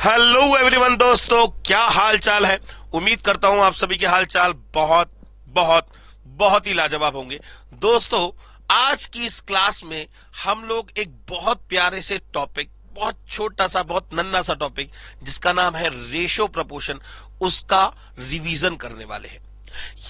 Hello everyone दोस्तों, क्या हाल चाल है। उम्मीद करता हूं आप सभी के हाल चाल बहुत बहुत बहुत ही लाजवाब होंगे। दोस्तों, आज की इस क्लास में हम लोग एक बहुत प्यारे से टॉपिक, बहुत छोटा सा, बहुत नन्हा सा टॉपिक जिसका नाम है रेशो प्रपोर्शन, उसका रिवीजन करने वाले हैं।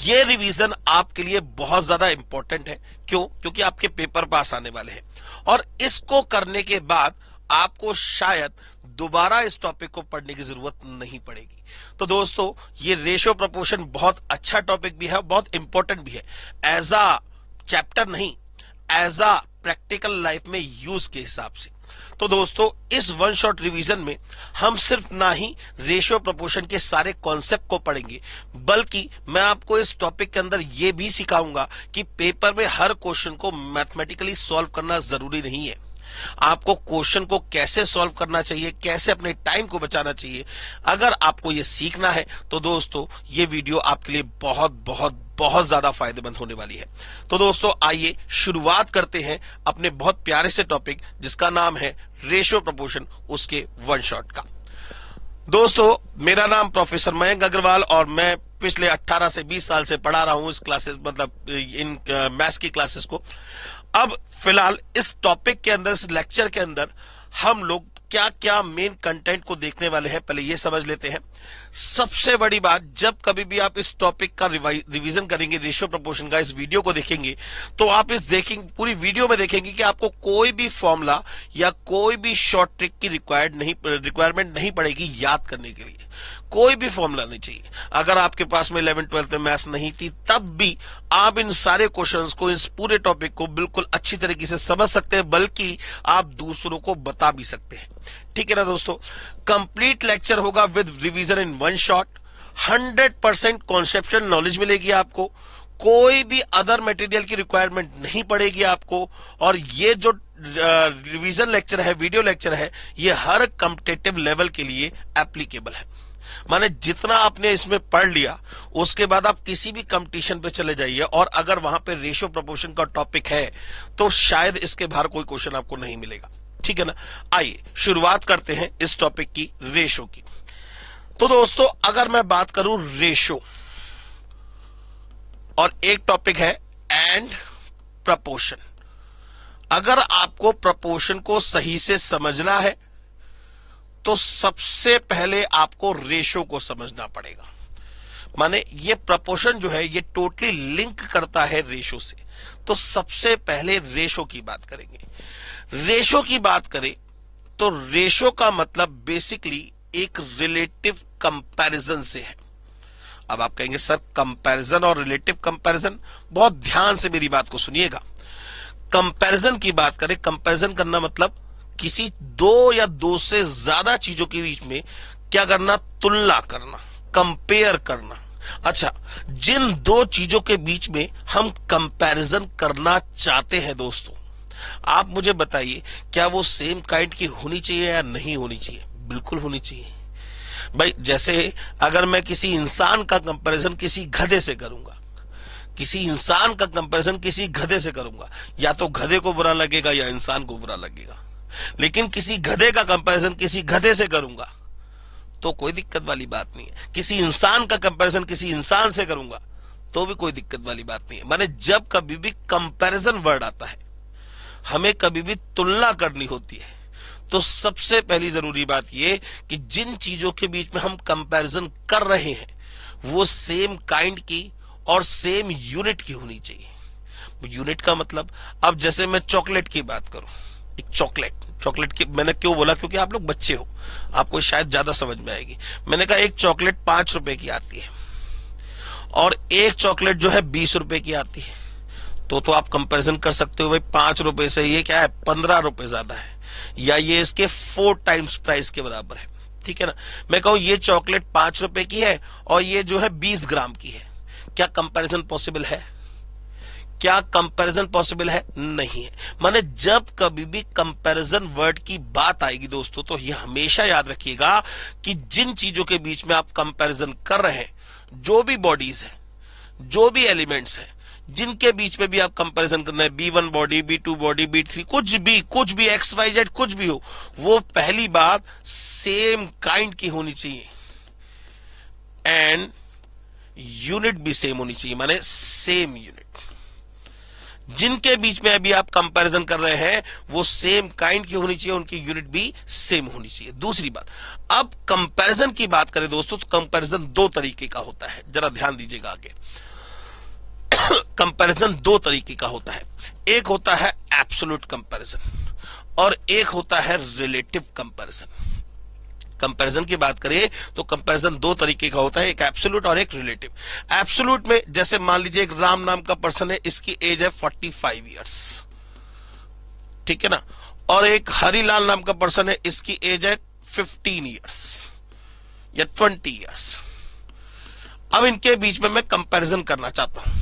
ये रिवीजन आपके लिए बहुत ज्यादा इंपॉर्टेंट है। क्यों? क्योंकि आपके पेपर पास आने वाले हैं और इसको करने के बाद आपको शायद दोबारा इस टॉपिक को पढ़ने की जरूरत नहीं पड़ेगी। तो दोस्तों, ये रेशो प्रपोर्शन बहुत अच्छा टॉपिक भी है, बहुत इंपॉर्टेंट भी है। एज अ चैप्टर नहीं, एज अ प्रैक्टिकल लाइफ में यूज के हिसाब से। तो दोस्तों, इस वन शॉट रिवीजन में हम सिर्फ ना ही रेशियो प्रपोर्शन के सारे कॉन्सेप्ट को पढ़ेंगे, बल्कि मैं आपको इस टॉपिक के अंदर यह भी सिखाऊंगा कि पेपर में हर क्वेश्चन को मैथमेटिकली सॉल्व करना जरूरी नहीं है। आपको क्वेश्चन को कैसे सॉल्व करना चाहिए, कैसे अपने टाइम को बचाना चाहिए, अगर आपको यह सीखना है तो दोस्तों ये वीडियो आपके लिए बहुत बहुत बहुत ज्यादा फायदेमंद होने वाली है। तो दोस्तों, आइए शुरुआत करते हैं अपने बहुत प्यारे से टॉपिक जिसका नाम है रेशियो प्रपोर्शन, उसके वन शॉट का। दोस्तों, मेरा नाम प्रोफेसर मयंक अग्रवाल और मैं पिछले 18 से 20 साल से पढ़ा रहा हूं इस क्लासेस, मतलब इन मैथ्स की क्लासेस को। अब फिलहाल इस टॉपिक के अंदर, इस लेक्चर के अंदर हम लोग क्या क्या मेन कंटेंट को देखने वाले हैं, पहले ये समझ लेते हैं। सबसे बड़ी बात, जब कभी भी आप इस टॉपिक का रिवीजन करेंगे, रेशियो प्रपोर्शन का, इस वीडियो को देखेंगे, तो आप पूरी वीडियो में देखेंगे कि आपको कोई भी फॉर्मूला या कोई भी शॉर्ट ट्रिक की रिक्वायरमेंट नहीं पड़ेगी याद करने के लिए। कोई भी फॉर्मूला नहीं चाहिए। अगर आपके पास में 11th-12th में मैथ्स नहीं थी, तब भी आप इन सारे क्वेश्चंस को, इस पूरे टॉपिक को बिल्कुल अच्छी तरीके से समझ सकते हैं, बल्कि आप दूसरों को बता भी सकते हैं। ठीक है ना दोस्तों? कंप्लीट लेक्चर होगा with revision in one shot. 100% conceptual knowledge मिलेगी आपको। कोई भी अदर मटेरियल की रिक्वायरमेंट नहीं पड़ेगी आपको। और ये जो रिवीजन लेक्चर है, वीडियो लेक्चर है, ये हर कॉम्पिटिटिव लेवल के लिए एप्लीकेबल है। माने जितना आपने इसमें पढ़ लिया, उसके बाद आप किसी भी कंपटीशन पे चले जाइए और अगर वहां पे रेशियो प्रपोर्शन का टॉपिक है तो शायद इसके बाहर कोई क्वेश्चन आपको नहीं मिलेगा। ठीक है ना? आइए शुरुआत करते हैं इस टॉपिक की, रेशियो की। तो दोस्तों, अगर मैं बात करूं रेशियो, और एक टॉपिक है एंड प्रपोर्शन। अगर आपको प्रपोर्शन को सही से समझना है तो सबसे पहले आपको रेशो को समझना पड़ेगा। माने ये प्रपोर्शन जो है ये टोटली लिंक करता है रेशो से। तो सबसे पहले रेशो की बात करेंगे। रेशो की बात करें तो रेशो का मतलब बेसिकली एक रिलेटिव कंपैरिजन से है। अब आप कहेंगे सर, कंपैरिजन और रिलेटिव कंपैरिजन, बहुत ध्यान से मेरी बात को सुनिएगा। कंपैरिजन की बात करें, कंपैरिजन करना मतलब किसी दो या दो से ज्यादा चीजों के बीच में क्या करना? तुलना करना, कंपेयर करना। अच्छा, जिन दो चीजों के बीच में हम कंपैरिजन करना चाहते हैं दोस्तों, आप मुझे बताइए, क्या वो सेम काइंड की होनी चाहिए या नहीं होनी चाहिए? बिल्कुल होनी चाहिए भाई। जैसे अगर मैं किसी इंसान का कंपैरिजन किसी गधे से करूंगा, किसी इंसान का कंपैरिजन किसी गधे से करूंगा, या तो गधे को बुरा लगेगा या इंसान को बुरा लगेगा। लेकिन किसी गधे का कंपैरिजन किसी गधे से करूंगा तो कोई दिक्कत वाली बात नहीं है। किसी इंसान का कंपैरिजन किसी इंसान से करूंगा तो भी कोई दिक्कत वाली बात नहीं है। माने जब कभी भी कंपैरिजन वर्ड आता है, हमें कभी भी तुलना करनी होती है, तो सबसे पहली जरूरी बात यह कि जिन चीजों के बीच में हम कंपैरिजन कर रहे हैं वो सेम काइंड की और सेम यूनिट की होनी चाहिए। यूनिट का मतलब, अब जैसे मैं चॉकलेट की बात करूं, एक चॉकलेट की मैंने क्यों बोला? क्योंकि आप लोग बच्चे हो, आपको शायद ज्यादा समझ में आएगी। मैंने कहा एक चॉकलेट 5 रुपए की आती है और एक चॉकलेट जो है 20 रुपए की आती है, तो आप कंपैरिजन कर सकते हो भाई, 5 रुपए से ये क्या है, 15 रुपए ज्यादा है, या ये इसके 4 टाइम्स प्राइस के बराबर है। ठीक है ना? मैं कहूं ये चॉकलेट 5 रुपए की है और ये जो है 20 ग्राम की है, क्या कंपैरिजन पॉसिबल है? क्या कंपैरिजन पॉसिबल है? नहीं है। माने जब कभी भी कंपैरिजन वर्ड की बात आएगी दोस्तों, तो ये हमेशा याद रखिएगा कि जिन चीजों के बीच में आप कंपैरिजन कर रहे हैं, जो भी बॉडीज है, जो भी एलिमेंट्स हैं, जिनके बीच में भी आप कंपैरिजन करना है, B1 body, B2 body, B3, कुछ भी XYZ कुछ भी हो, वो पहली बात सेम काइंड की होनी चाहिए एंड यूनिट भी सेम होनी चाहिए, माने सेम यूनिट। जिनके बीच में अभी आप कंपैरिजन कर रहे हैं वो सेम काइंड की होनी चाहिए, उनकी यूनिट भी सेम होनी चाहिए। दूसरी बात, अब कंपैरिजन की बात करें दोस्तों, तो कंपैरिजन दो तरीके का होता है, जरा ध्यान दीजिएगा आगे। कंपैरिजन दो तरीके का होता है, एक होता है एब्सोल्यूट कंपैरिजन और एक होता है रिलेटिव कंपैरिजन। कंपैरिजन की बात करें तो कंपैरिजन दो तरीके का होता है, एक एब्सोल्यूट और एक रिलेटिव। एब्सोल्यूट में जैसे मान लीजिए एक राम नाम का पर्सन है, इसकी एज है 45 इयर्स, ठीक है ना, और एक हरिलाल नाम का पर्सन है, इसकी एज है 15 इयर्स या 20 इयर्स। अब इनके बीच में मैं कंपैरिजन करना चाहता हूं,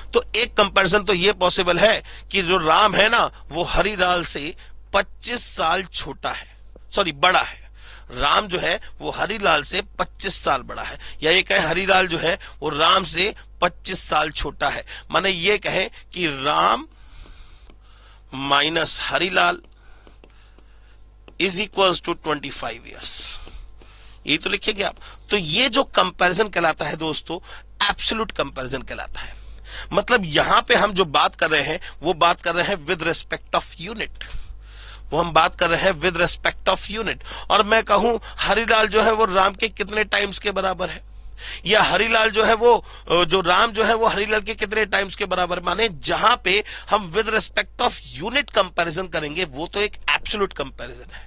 तो एक कंपैरिजन तो ये पॉसिबल है कि जो राम है ना वो हरिलाल से 25 साल छोटा है, सॉरी बड़ा है। राम जो है वो हरिलाल से 25 साल बड़ा है, या ये कहें हरिलाल जो है वो राम से 25 साल छोटा है। माने ये कहें कि Ram minus Harilal is equals to 25 years, यही तो लिखेंगे आप। तो ये जो कंपैरिजन कहलाता है दोस्तों, एब्सोल्यूट कंपैरिजन कहलाता है। मतलब यहां पे हम जो बात कर रहे हैं वो बात कर रहे हैं विद रिस्पेक्ट ऑफ यूनिट, वो हम बात कर रहे हैं विद रिस्पेक्ट ऑफ यूनिट। और मैं कहूं हरिलाल जो है वो राम के कितने टाइम्स के बराबर है, या हरिलाल जो है वो जो राम जो है वो हरिलाल के कितने टाइम्स के बराबर, माने जहां पे हम with respect of unit comparison करेंगे वो तो एक एब्सोल्यूट कंपैरिजन है,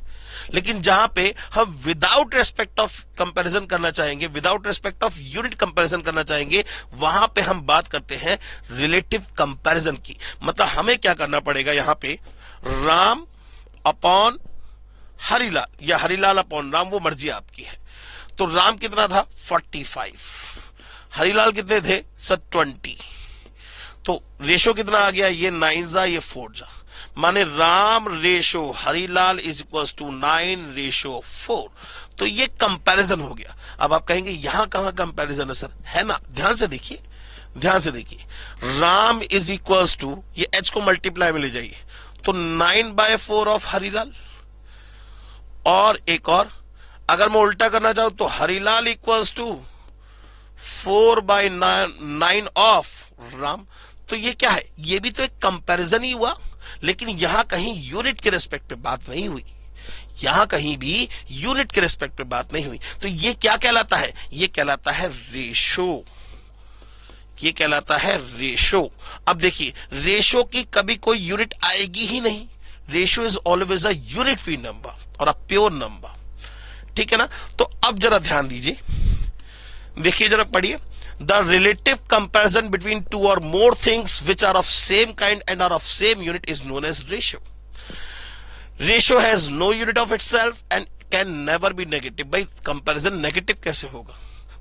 लेकिन जहां पे हम विदाउट रेस्पेक्ट ऑफ कंपैरिजन करना चाहेंगे, without respect of unit comparison करना चाहेंगे, वहां पे हम बात करते हैं रिलेटिव कंपैरिजन की। मतलब हमें क्या करना पड़ेगा, यहां पे राम अपॉन हरिलाल या हरिलाल अपॉन राम, वो मर्जी आपकी है। तो राम कितना था 45, हरिलाल कितने थे 20, तो रेशो कितना आ गया, ये 9 जा ये 4 जा, माने Ram ratio Harilal is equal to 9 ratio 4। तो ये कंपैरिजन हो गया। अब आप कहेंगे यहां कहां कंपैरिजन है सर, है ना, ध्यान से देखिए, ध्यान से देखिए। राम इज इक्वल टू, ये h को मल्टीप्लाई में ले जाइए, तो 9/4 ऑफ हरिलाल, और एक और अगर मैं उल्टा करना चाहूं तो Harilal equals to 4/9 of Ram. तो ये क्या है, ये भी तो एक कंपैरिजन ही हुआ, लेकिन यहां कहीं यूनिट के रेस्पेक्ट पे बात नहीं हुई, यहां कहीं भी यूनिट के रेस्पेक्ट पे बात नहीं हुई। तो ये क्या कहलाता है, ये कहलाता है रेशो, ये कहलाता है रेशो। अब देखिए रेशो की कभी कोई यूनिट आएगी ही नहीं, ratio is always a unit free number और अ प्योर नंबर, ठीक है ना। तो अब जरा ध्यान दीजिए, देखिए जरा पढ़िए, the relative comparison between two और more things which are of same kind and are of same unit is known as ratio. Ratio has no unit of itself and can never be negative. भाई comparison negative कैसे होगा,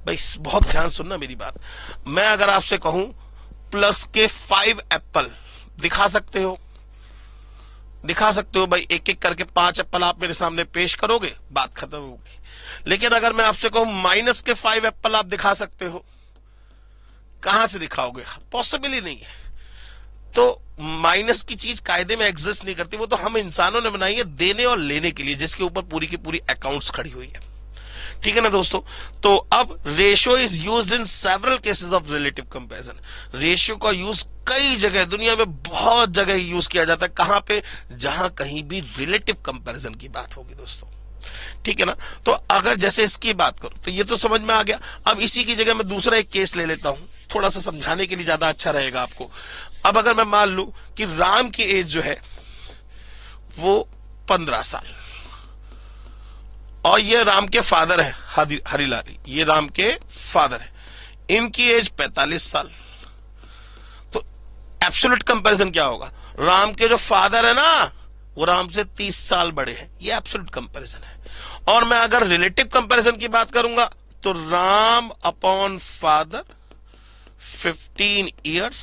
भाई बहुत ध्यान सुनना मेरी बात। मैं अगर आपसे कहूं प्लस के 5 एप्पल दिखा सकते हो, दिखा सकते हो भाई, एक एक करके 5 एप्पल आप मेरे सामने पेश करोगे, बात खत्म होगी। लेकिन अगर मैं आपसे कहूं माइनस के 5 एप्पल आप दिखा सकते हो, कहां से दिखाओगे, पॉसिबल ही नहीं है। तो माइनस की चीज कायदे में एग्जिस्ट नहीं करती, वो तो हम इंसानों ने बनाई है देने और लेने के लिए, जिसके ऊपर पूरी की पूरी अकाउंट्स खड़ी हुई है, ठीक है ना दोस्तों। तो अब ratio is used in several cases of relative comparison. Ratio का यूज कई जगह दुनिया में बहुत जगह यूज किया जाता है, कहां पे, जहां कहीं भी रिलेटिव कंपैरिजन की बात होगी दोस्तों, ठीक है ना। तो अगर जैसे इसकी बात करो तो ये तो समझ में आ गया। अब इसी की जगह मैं दूसरा एक केस ले लेता हूं, थोड़ा सा समझाने के लिए ज्यादा अच्छा रहेगा आपको। अब अगर मैं मान लूं कि राम की एज जो है वो 15 साल और ये राम के फादर है हरिलाल, ये राम के फादर है, इनकी एज 45 साल। तो एब्सोल्यूट कंपैरिजन क्या होगा, राम के जो फादर है ना वो राम से 30 साल बड़े हैं, ये एब्सोल्यूट कंपैरिजन है। और मैं अगर रिलेटिव कंपैरिजन की बात करूंगा तो Ram upon father 15 years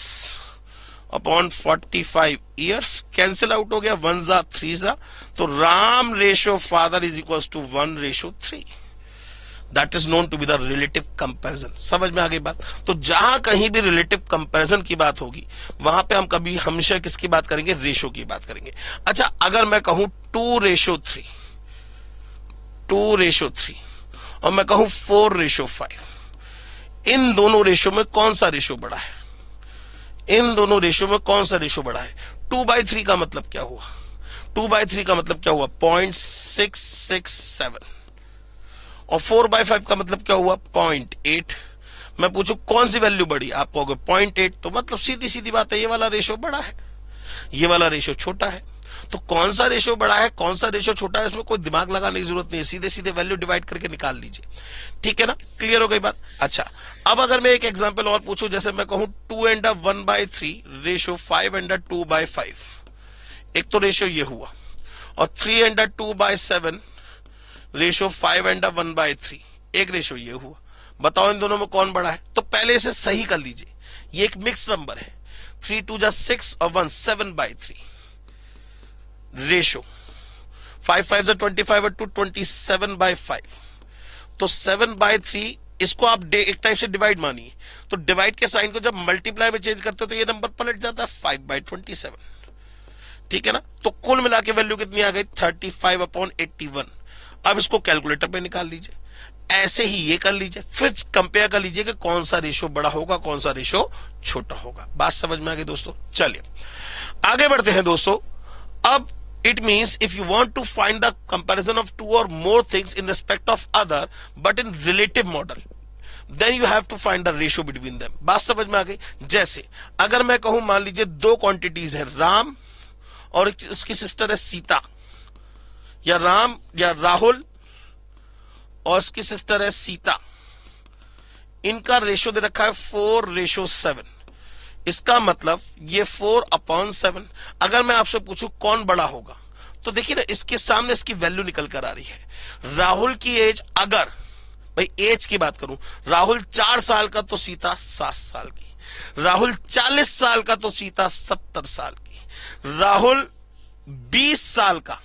upon 45 years, cancel out हो गया, 1 जा 3 जा, तो Ram ratio father is equal to 1 ratio 3। That is known to be the relative comparison. समझ में आ गई बात? तो जहां कहीं भी रिलेटिव कंपैरिजन की बात होगी वहां पे हम कभी हमेशा किसकी बात करेंगे? रेशो की बात करेंगे। अच्छा, अगर मैं कहूं 2:3, 2:3 और मैं कहूं 4:5, इन दोनों रेशो में कौन सा रेशो बड़ा है? इन दोनों रेशो में कौन सा रेशो बड़ा है? 2/3 का मतलब क्या हुआ? 2/3 का मतलब क्या हुआ? 0.667। और 4/5 का मतलब क्या हुआ? 0.8। मैं पूछूं कौन सी वैल्यू बड़ी? आप कहोगे 0.8, तो मतलब सीधी सीधी बात है, ये वाला रेशो बड़ा है, ये वाला रेशो छोटा है। तो कौन सा रेशो बड़ा है, कौन सा रेशो छोटा है, इसमें कोई दिमाग लगाने की जरूरत नहीं है, सीधे सीधे वैल्यू डिवाइड करके निकाल लीजिए। ठीक है ना? क्लियर हो गई बात? अच्छा, अब अगर मैं एक एग्जांपल और पूछूं, जैसे मैं कहूं 2:1/3 रेशो 5:2/5, एक तो रेशो ये हुआ, और 3:2/7 रेशो 5:1/3, एक रेशो ये हुआ। बताओ इन दोनों में कौन बड़ा है? तो पहले इसे सही कर लीजिए, ये एक मिक्स नंबर है, 3 × 2 = 6 और 1 7/3 रेशो, 5 × 5 = 25 और 2 27/5। तो 7/3 इसको आप एक टाइप से डिवाइड मानिए, तो डिवाइड के साइन को जब मल्टीप्लाई में चेंज करते हो तो ये नंबर पलट जाता है 5/27। ठीक है ना? तो कुल मिला के वैल्यू कितनी आ गई? 35/81। अब इसको कैलकुलेटर पे निकाल लीजिए, ऐसे ही ये कर लीजिए, फिर कंपेयर कर लीजिए कि कौन सा रेशो बड़ा होगा, कौन सा रेशो छोटा होगा। बात समझ में आ गई दोस्तों? चलिए आगे बढ़ते हैं दोस्तों। अब it means if you want to find the comparison of two or more things in respect of other but in relative model, then you have to find the ratio between them। बात समझ में आ गई? जैसे अगर मैं कहूं, मान लीजिए दो क्वांटिटीज है, राम और उसकी सिस्टर है सीता, या राम या राहुल और उसकी सिस्टर है सीता, इनका रेशो दे रखा है 4:7। इसका मतलब ये 4/7। अगर मैं आपसे पूछूं कौन बड़ा होगा, तो देखिए ना, इसके सामने इसकी वैल्यू निकल कर आ रही है। राहुल की एज, अगर भाई एज की बात करूं, राहुल 4 साल का तो सीता 7 साल की, राहुल 40 साल का तो सीता 70 साल की, राहुल 20 साल का,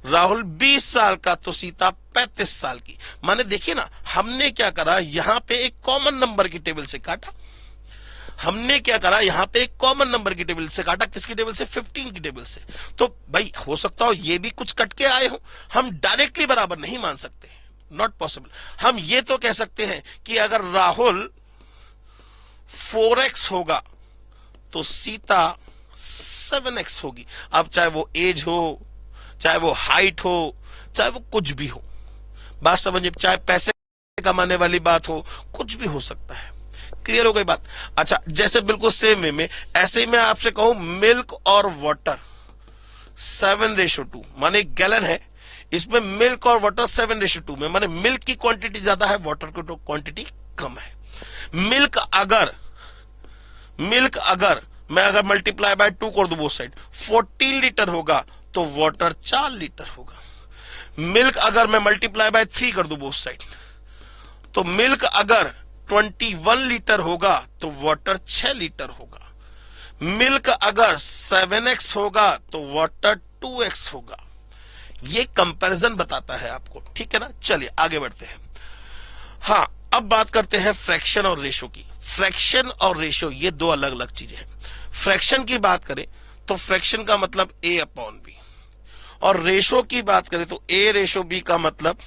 राहुल 20 साल का तो सीता 35 साल की। माने देखिए ना, हमने क्या करा, यहां पे एक कॉमन नंबर की टेबल से काटा। हमने क्या करा, यहां पे एक कॉमन नंबर की टेबल से काटा। किसकी टेबल से? 15 की टेबल से। तो भाई हो सकता हो ये भी कुछ कट के आए हो, हम डायरेक्टली बराबर नहीं मान सकते, नॉट पॉसिबल। हम ये तो कह सकते हैं कि अगर राहुल 4x होगा तो सीता 7x होगी। अब चाहे वो एज हो, चाहे वो हाइट हो, चाहे वो कुछ भी हो, बात समझिए, चाहे पैसे कमाने वाली बात हो, कुछ भी हो सकता है। क्लियर हो गई बात? अच्छा, जैसे बिल्कुल सेम वे में, ऐसे ही मैं आपसे कहूं मिल्क और वाटर 7:2, माने एक गैलन है, इसमें मिल्क और वाटर 7:2 में, माने मिल्क की क्वांटिटी ज्यादा है, वाटर की क्वांटिटी कम है। मिल्क अगर मैं मल्टीप्लाई बाय 2 कर दूं बोथ साइड, 14 लीटर होगा तो वाटर 4 लीटर होगा। मिल्क अगर मैं मल्टीप्लाई बाय 3 कर दूं बोथ साइड, तो मिल्क अगर 21 लीटर होगा तो वाटर 6 लीटर होगा। मिल्क अगर 7x होगा तो वाटर 2x होगा। ये कंपैरिजन बताता है आपको। ठीक है ना? चलिए आगे बढ़ते हैं। हाँ, अब बात करते हैं फ्रैक्शन और रेशो की। फ्रैक्शन और रेशो ये दो अलग अलग चीजें हैं। फ्रैक्शन की बात करें तो फ्रैक्शन का मतलब a/b, और रेशो की बात करें तो a/b का मतलब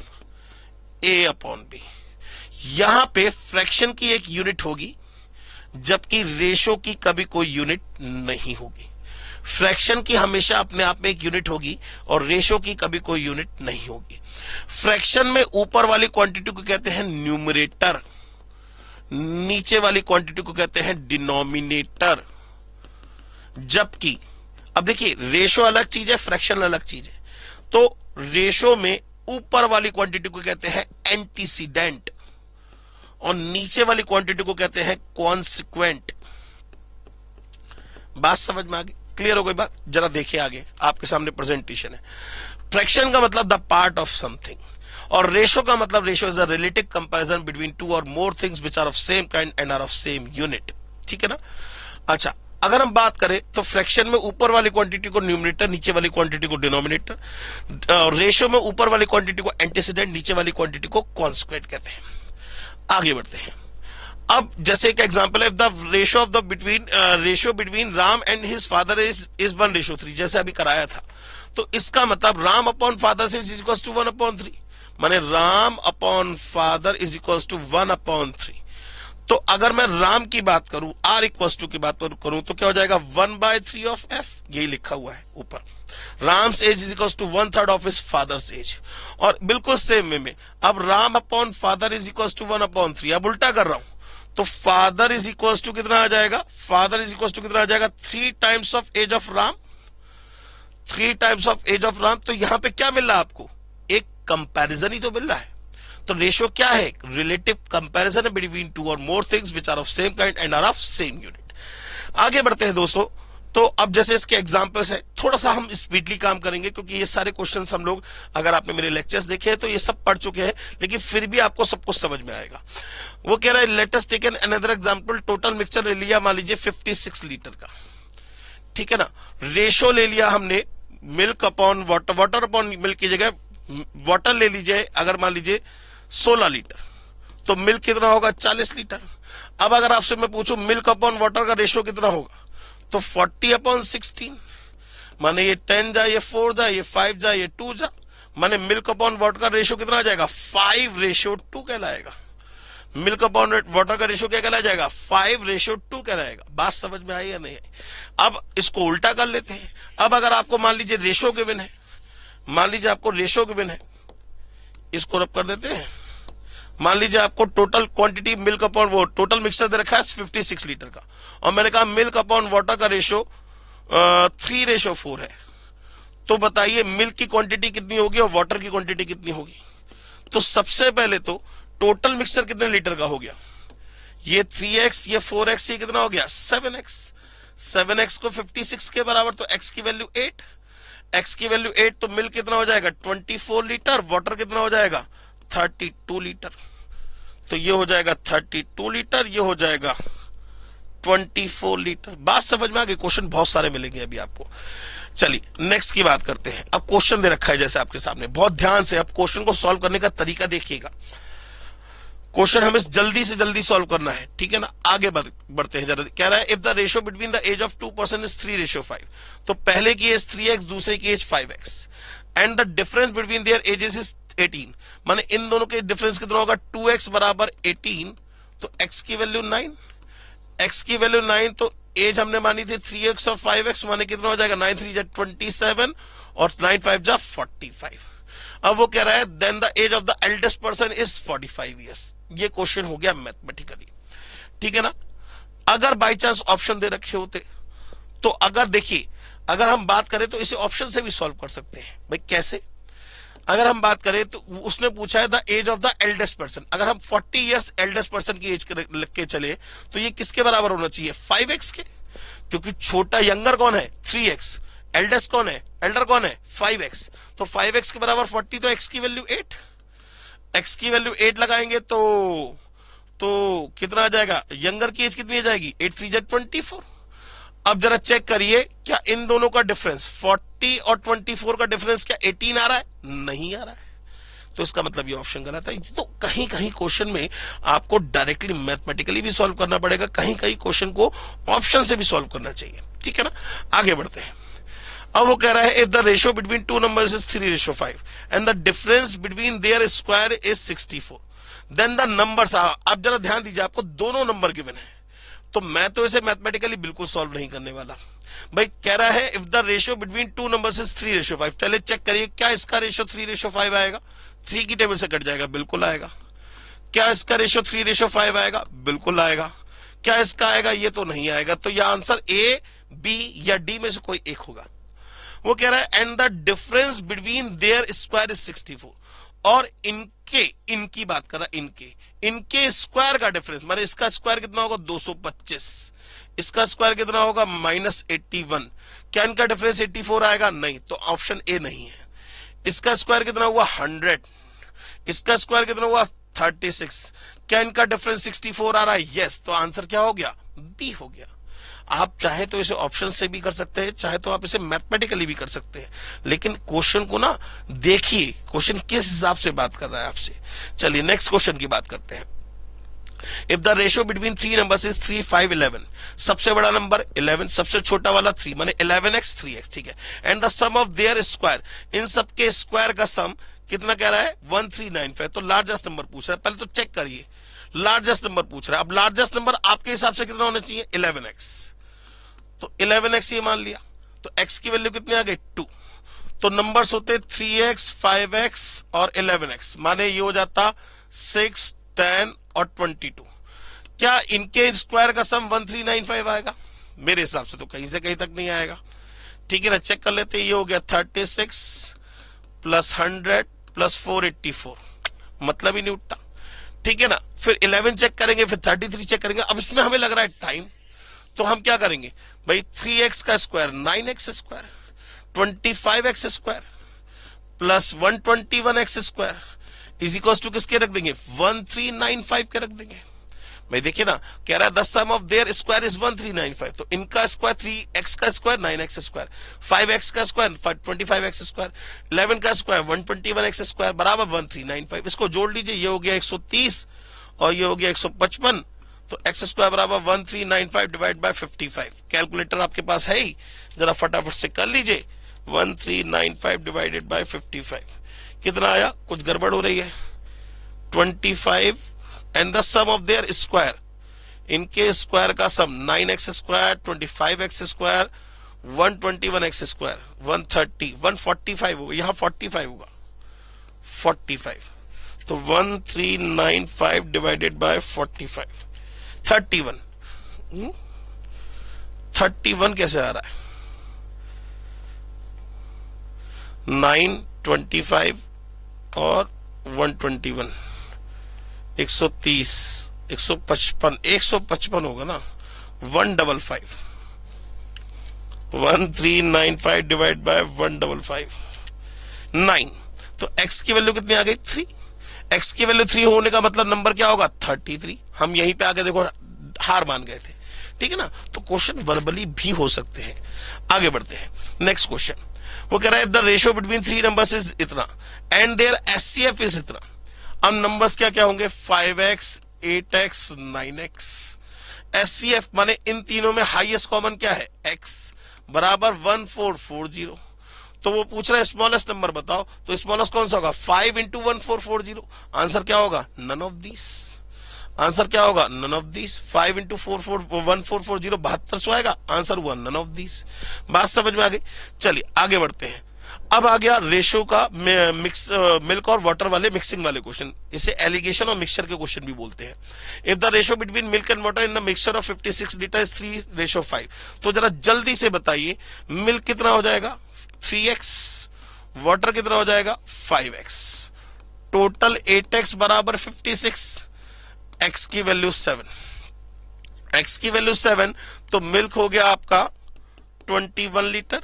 a/b। यहां पे फ्रैक्शन की एक यूनिट होगी, जबकि रेशो की कभी कोई यूनिट नहीं होगी। फ्रैक्शन की हमेशा अपने आप में एक यूनिट होगी और रेशो की कभी कोई यूनिट नहीं होगी। फ्रैक्शन में ऊपर वाली क्वांटिटी को कहते हैं न्यूमरेटर, नीचे वाली क्वांटिटी को कहते हैं डिनोमिनेटर। जबकि अब देखिए, रेशो अलग चीज है, फ्रैक्शन अलग चीज है। तो रेशो में ऊपर वाली क्वांटिटी को कहते हैं एंटीसीडेंट और नीचे वाली क्वांटिटी को कहते हैं कॉन्सिक्वेंट। बात समझ में आ गई? क्लियर हो गई बात? जरा देखिए आगे, आपके सामने प्रेजेंटेशन है। फ्रैक्शन का मतलब द पार्ट ऑफ समथिंग, और रेशो का मतलब ratio is a relative comparison between two और more things which are of same kind and are of same unit. ठीक है ना? अच्छा, अगर हम बात करें तो फ्रैक्शन में ऊपर वाली क्वांटिटी को न्यूमरेटर, नीचे वाली क्वांटिटी को डिनोमिनेटर, और रेशियो में ऊपर वाली क्वांटिटी को एंटीसीडेंट, नीचे वाली क्वांटिटी को कॉन्स्क्वेंट कहते हैं। आगे बढ़ते हैं। अब जैसे एक एग्जांपल है, the ratio of the between Ram and his father is 1:3, जैसे अभी कराया था। तो इसका मतलब Ram upon father is equal to 1/3, माने Ram upon father is equal to 1/3। तो अगर मैं राम की बात करूं, आर इक्वल टू की बात करूं, तो क्या हो जाएगा 1/3 ऑफ एफ, यही लिखा हुआ है ऊपर। Ram's age is equal to 1/3 of his father's age. और बिल्कुल सेम वे में अब Ram upon father is equal to 1/3, अब उल्टा कर रहा हूं, तो फादर इज इक्वल टू कितना आ जाएगा, फादर इज इक्वल टू कितना आ जाएगा 3 times of age of Ram, 3 times of age of Ram. तो यहां पे क्या मिल रहा है आपको, एक कंपैरिजन ही तो मिल रहा है। तो रेशियो क्या है, रिलेटिव कंपैरिजन बिटवीन टू और more things which are of same kind and are of same unit. आगे बढ़ते हैं दोस्तों। तो अब जैसे इसके एग्जांपल्स है, थोड़ा सा हम स्पीडली काम करेंगे क्योंकि ये सारे क्वेश्चंस हम लोग, अगर आपने मेरे लेक्चर्स देखे हैं तो ये सब पढ़ चुके हैं, लेकिन फिर भी आपको सब कुछ समझ में आएगा। वो कह रहा है let us take an another example, total mixture ले लिया मान लीजिए 56 लीटर का, ठीक है ना। रेशियो ले लिया हमने milk upon water, water upon milk की जगह वाटर ले लीजिए, अगर मान लीजिए 16 लीटर, तो मिल्क कितना होगा 40 लीटर। अब अगर आपसे मैं पूछूं मिल्क अपॉन वाटर का रेशियो कितना होगा, तो 40/16, माने ये 10 जा, ये 4 जा, ये 5 जा, ये 2 जा, माने मिल्क अपॉन वाटर का रेशियो कितना आ जाएगा 5:2 कहलाएगा। मिल्क अपॉन वाटर का रेशियो क्या कहला जाएगा 5:2 कहलाएगा। बात समझ में आई या नहीं आई। अब इसको उल्टा कर लेते हैं। अब अगर आपको मान लीजिए रेशियो गिवन है, मान लीजिए आपको रेशियो गिवन है, इसको रब कर देते हैं। मान लीजिए आपको टोटल क्वांटिटी मिल्क अपॉन वो टोटल मिक्सचर दे रखा है 56 लीटर का, और मैंने कहा मिल्क अपॉन वाटर का रेशियो 3:4 है। तो बताइए मिल्क की क्वांटिटी कितनी होगी और वाटर की क्वांटिटी कितनी होगी। तो सबसे पहले तो टोटल मिक्सचर कितने लीटर का हो गया, ये 3x, ये 4x, ये कितना हो गया 7x। 7x को 56 के बराबर, तो x की वैल्यू 8, x की वैल्यू 8, तो मिल्क कितना हो जाएगा 24 लीटर, वाटर कितना हो जाएगा 32 लीटर। तो ये हो जाएगा 32 लीटर, ये हो जाएगा 24 लीटर। बात समझ में आ गई। क्वेश्चन बहुत सारे मिलेंगे अभी आपको। चलिए नेक्स्ट की बात करते हैं। अब क्वेश्चन दे रखा है जैसे आपके सामने, बहुत ध्यान से अब क्वेश्चन को सॉल्व करने का तरीका देखिएगा। क्वेश्चन हमें जल्दी से जल्दी सॉल्व करना है, ठीक है ना। आगे बढ़ते हैं जरा। कह रहा है if the ratio between the age of 2 person is 3:5, तो पहले की एज 3x, दूसरे की age 5x, and the difference between their ages is 18, माने इन दोनों के डिफरेंस कितना होगा 2x बराबर 18, तो x की वैल्यू 9, x की वैल्यू 9, तो एज हमने मानी थी 3x और 5x, माने कितना हो जाएगा 9 3 27 और 9 5 जा 45। अब वो कह रहा है then the age of the eldest person is 45 years. ये क्वेश्चन हो गया मैथमेटिकली, ठीक है ना। अगर बाई चांस ऑप्शन दे रखे होते, तो अगर देखिए अगर हम बात करें तो इसे ऑप्शन से भी सॉल्व कर सकते हैं। भाई कैसे, अगर हम बात करें तो उसने पूछा है the age of the eldest person, अगर हम 40 इयर्स एल्डेस्ट पर्सन की एज लिख के चले तो ये किसके बराबर होना चाहिए 5x के, क्योंकि छोटा यंगर कौन है 3x, एल्डेस्ट कौन है, एल्डर कौन है 5x, तो 5x के बराबर 40, तो x की वैल्यू 8, x की वैल्यू 8 लगाएंगे तो कितना आ जाएगा, यंगर की एज कितनी आ जाएगी 8 3 24। अब जरा चेक करिए क्या इन दोनों का डिफरेंस 40 और 24 का डिफरेंस क्या 18 आ रहा है, नहीं आ रहा है, तो इसका मतलब ये ऑप्शन गलत है। तो कहीं कहीं क्वेश्चन में आपको डायरेक्टली मैथमेटिकली भी सॉल्व करना पड़ेगा, कहीं कहीं क्वेश्चन को ऑप्शन से भी सॉल्व करना चाहिए, ठीक है ना। आगे बढ़ते हैं। अब वो कह रहा है if the ratio between two numbers is 3:5 and the difference between their square is 64, then the numbers are. आप जरा ध्यान दीजिए, आपको दोनों नंबर गिवन है, तो मैं तो इसे मैथमेटिकली बिल्कुल सॉल्व नहीं करने वाला। भाई कह रहा है if the ratio between two numbers is 3:5, पहले चेक करिए क्या इसका रेशियो 3:5 आएगा, 3 की टेबल से कट जाएगा, बिल्कुल आएगा। क्या इसका रेशियो 3:5 आएगा, बिल्कुल आएगा। क्या इसका आएगा, ये तो नहीं आएगा। तो यह आंसर ए, बी या डी में से कोई एक होगा। वो कह रहा है and the difference between their square is 64, और इनकी बात कर रहा है, इनके स्क्वायर का डिफरेंस, माने इसका स्क्वायर कितना होगा 225, इसका स्क्वायर कितना होगा -81। क्या इनका डिफरेंस 84 आएगा, नहीं, तो ऑप्शन ए नहीं है। इसका स्क्वायर कितना हुआ 100, इसका स्क्वायर कितना हुआ 36, क्या इनका डिफरेंस 64 आ रहा है, यस, तो आंसर क्या हो गया बी हो गया। आप चाहे तो इसे ऑप्शन से भी कर सकते हैं, चाहे तो आप इसे मैथमेटिकली भी कर सकते हैं, लेकिन क्वेश्चन को ना देखिए, क्वेश्चन किस हिसाब से बात कर रहा है आपसे। चलिए नेक्स्ट क्वेश्चन की बात करते हैं। If the ratio between three numbers is 3, 5, 11, सबसे बड़ा नंबर 11, सबसे छोटा वाला 3, माने 11x 3x, ठीक है। And the sum of their square, इन सबके स्क्वायर का सम कितना कह रहा है 1395। तो लार्जेस्ट नंबर पूछ रहा है, पहले तो चेक करिए, लार्जेस्ट नंबर पूछ रहा है। अब लार्जेस्ट नंबर आपके हिसाब से कितना होना चाहिए 11x, तो 11x ये मान लिया, तो x की वैल्यू कितनी आ गई 2। तो नंबर्स होते 3x, 5x और 11x, माने ये हो जाता 6, 10 और 22। क्या इनके स्क्वायर का सम 1395 आएगा? मेरे हिसाब से तो कहीं से कहीं तक नहीं आएगा, ठीक है ना। चेक कर लेते हैं, ये हो गया 36 प्लस 100 प्लस 484, मतलब ही नहीं उठता, ठीक है ना। फिर 11 चेक करेंगे, फिर 33 चेक करेंगे। अब इसमें हमें लग रहा है टाइम, तो हम क्या करेंगे भाई, 3x का square 9x square, 25x square plus 121x square is equal to किसके रख देंगे 1395 के रख देंगे। भाई देखिए ना, कह रहा है the sum of their square is 1395, तो इनका स्क्वायर 3x का स्क्वायर 9x स्क्वायर, 5x का स्क्वायर 25x स्क्वायर, 11 का स्क्वायर 121x स्क्वायर बराबर 1395। इसको जोड़ लीजिए, ये हो गया 130 और ये हो गया 155, तो x स्क्वायर बराबर 1395 डिवाइड बाय 55। कैलकुलेटर आपके पास है ही, जरा फटाफट से कर लीजिए, 1395 डिवाइडेड बाय 55 कितना आया, कुछ गड़बड़ हो रही है, 25 and the sum of their square, इनके स्क्वायर का sum 9x square, 25x square, 121x square, 130, 145 होगा, यहां 45 होगा, 45, तो 1395 डिवाइडेड बाय 45, 31, 31 कैसे आ रहा है, 9, 25 और 121, 130, 155, 155 होगा ना, 155, 1395 डिवाइड बाय 155, 9। तो x की वैल्यू कितनी आ गई 3। x की वैल्यू 3 होने का मतलब नंबर क्या होगा 33। हम यहीं पे आके देखो हार मान गए थे, ठीक है ना। तो क्वेश्चन वर्बली भी हो सकते हैं। आगे बढ़ते हैं, नेक्स्ट क्वेश्चन। वो कह रहा है the ratio between three numbers is इतना एंड देयर एचसीएफ इज इतना। अब नंबर्स क्या क्या होंगे 5x, 8x, 9x। एचसीएफ माने इन तीनों में हाईएस्ट कॉमन क्या है x बराबर 1440। तो वो पूछ रहा है स्मॉलेस्ट नंबर बताओ, तो स्मॉलेस्ट कौन सा होगा 5 इंटू 1440। आंसर क्या होगा नन ऑफ दिस। आंसर क्या होगा नन ऑफ दिस। 5 इंटू 1440 7200 आएगा, आंसर हुआ नन ऑफ दिस। बात समझ में आ गई। चलिए आगे बढ़ते हैं। अब आ गया रेशियो का मिल्क और वाटर वाले मिक्सिंग वाले क्वेश्चन। इसे एलिगेशन और मिक्सचर के क्वेश्चन भी बोलते हैं। If the ratio between milk and water in the mixture of 56 litre is 3:5। तो जरा जल्दी से बताइए मिल्क कितना हो जाएगा 3x, वाटर कितना हो जाएगा 5x, टोटल 8x बराबर 56, x की वैल्यू 7, x की वैल्यू 7। तो मिल्क हो गया आपका 21 लीटर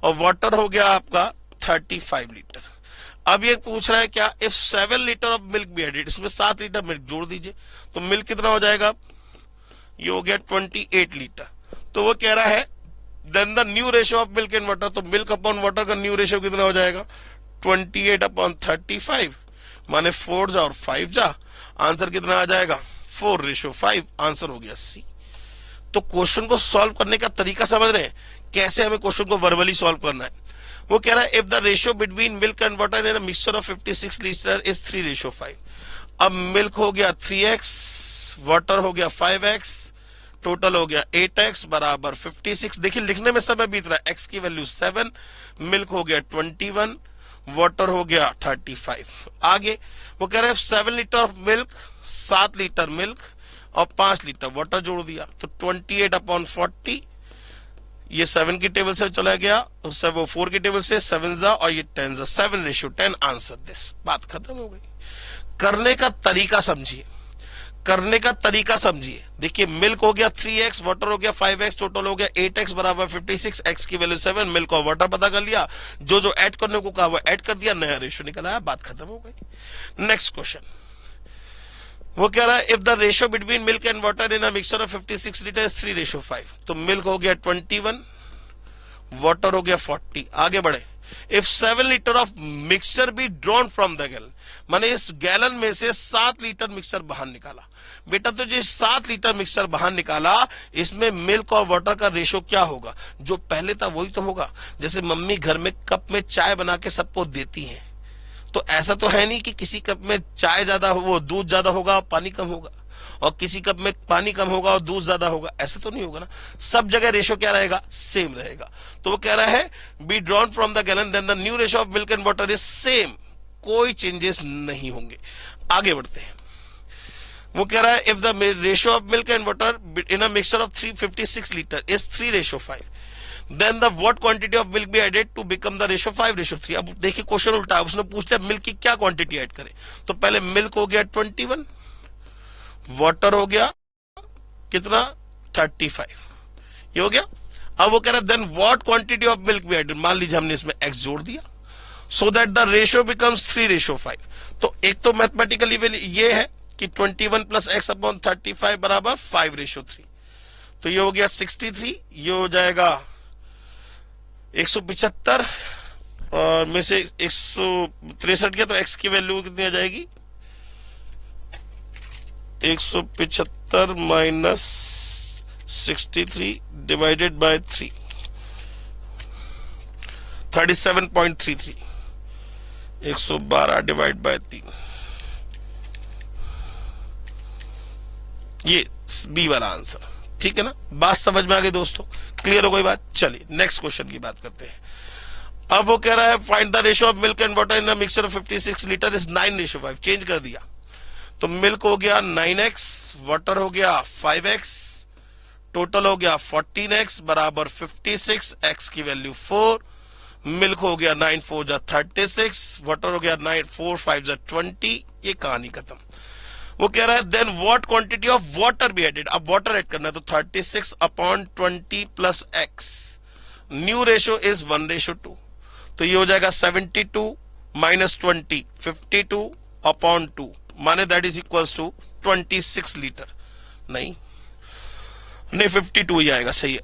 और वाटर हो गया आपका 35 लीटर। अब ये पूछ रहा है क्या if 7 litre of milk be added, इसमें 7 लीटर मिल्क जोड़ दीजिए तो मिल्क कितना हो जाएगा, ये हो गया 28 लीटर। तो वो कह रहा है then the new ratio of milk and water. तो मिल्क अपॉन वाटर का न्यू रेशियो कितना हो जाएगा 28/35, माने 4 जा और 5 जा, आंसर कितना आ जाएगा 4:5। आंसर हो गया सी। तो क्वेश्चन को सॉल्व करने का तरीका समझ रहे हैं, कैसे हमें क्वेश्चन को वर्बली सॉल्व करना है। वो कह रहा है if the ratio between milk and water in a mixture of 56 litre is 3:5। अब मिल्क हो गया 3x, वाटर हो गया 5x, टोटल हो गया 8x बराबर 56। देखिए लिखने में समय बीत रहा है। x की वैल्यू 7, मिल्क हो गया 21, वाटर हो गया 35। आगे वो कह रहे हैं 7 litre of milk, 7 litre milk और 5 लीटर वाटर जोड़ दिया तो 28/40, ये 7 की टेबल से चला गया, उससे वो 4 की टेबल से 7 जा और ये 10 जा, 7:10। Answer this. बात खत्म हो गई। करने का तरीका समझिए, करने का तरीका समझिए। देखिए मिल्क हो गया 3x, वाटर हो गया 5x, टोटल हो गया 8x बराबर 56, x की वैल्यू 7, मिल्क और वाटर पता कर लिया, जो जो ऐड करने को कहा वो ऐड कर दिया, नया रेशियो निकल आया, बात खत्म हो गई। Next question. वो कह रहा है if the ratio between milk and water in a mixture of 56 litre is 3:5, तो मिल्क हो गया 21, वाटर हो गया 40। आगे बढ़े, if 7 litre of mixture B drawn from the gallon, माने इस गैलन में से 7 लीटर मिक्सचर बाहर निकाला। बेटा तो जो 7 लीटर मिक्सचर बाहर निकाला, इसमें मिल्क और वाटर का रेशियो क्या होगा? जो पहले था वही तो होगा। जैसे मम्मी घर में कप में चाय बना के सबको देती है, तो ऐसा तो है नहीं कि किसी कप में चाय ज्यादा हो, वो दूध ज्यादा होगा और पानी कम होगा, और किसी कप में पानी कम होगा और दूध ज्यादा होगा, ऐसा तो नहीं होगा ना। सब जगह रेशियो क्या रहेगा? सेम रहेगा। तो वो कह रहा है be drawn from the gallon then the new ratio of milk and water is same, कोई चेंजेस नहीं होंगे। आगे बढ़ते हैं। वो कह रहा है if the ratio of milk and water in a mixture of 356 litre is 3:5, then the what quantity of milk be added to become the ratio 5:3। अब देखिए क्वेश्चन उल्टा, उसने पूछ लिया मिल्क की क्या क्वांटिटी ऐड करें। तो पहले मिल्क हो गया 21, वाटर हो गया कितना 35, ये हो गया। अब वो कह रहा है then what quantity of milk be added, मान लीजिए हमने इसमें x जोड़ दिया, so that the ratio becomes 3:5। तो एक तो मैथमेटिकली ये है कि 21 प्लस x अपॉन 35 बराबर 5:3, तो ये हो गया 63, ये हो जाएगा 175 और में से 163 गया, तो x की वैल्यू कितनी आ जाएगी? 175 minus 63 divided by 3, 37.33, 112 divide by 3, ये बी वाला आंसर। ठीक है ना, बात समझ में आ गई दोस्तों? क्लियर हो गई बात? चलिए नेक्स्ट क्वेश्चन की बात करते हैं। अब वो कह रहा है find the ratio of milk and water in a mixture of 56 litre is 9:5। Change कर दिया, तो मिल्क हो गया 9x, वाटर हो गया 5x, टोटल हो गया 14x बराबर 56, x की वैल्यू 4, मिल्क हो गया 9 4 जा 36, वाटर हो गया 9 4 5 जा 20। ये कहानी खत्म। वो कह रहा है then what quantity of water be added, अब वाटर ऐड करना है, तो 36 upon 20 plus x, new ratio is 1:2, तो ये हो जाएगा 72 माइनस 20, 52 अपॉन 2, माने that is equals to 26 litre. नहीं 52 ही आएगा, सही है।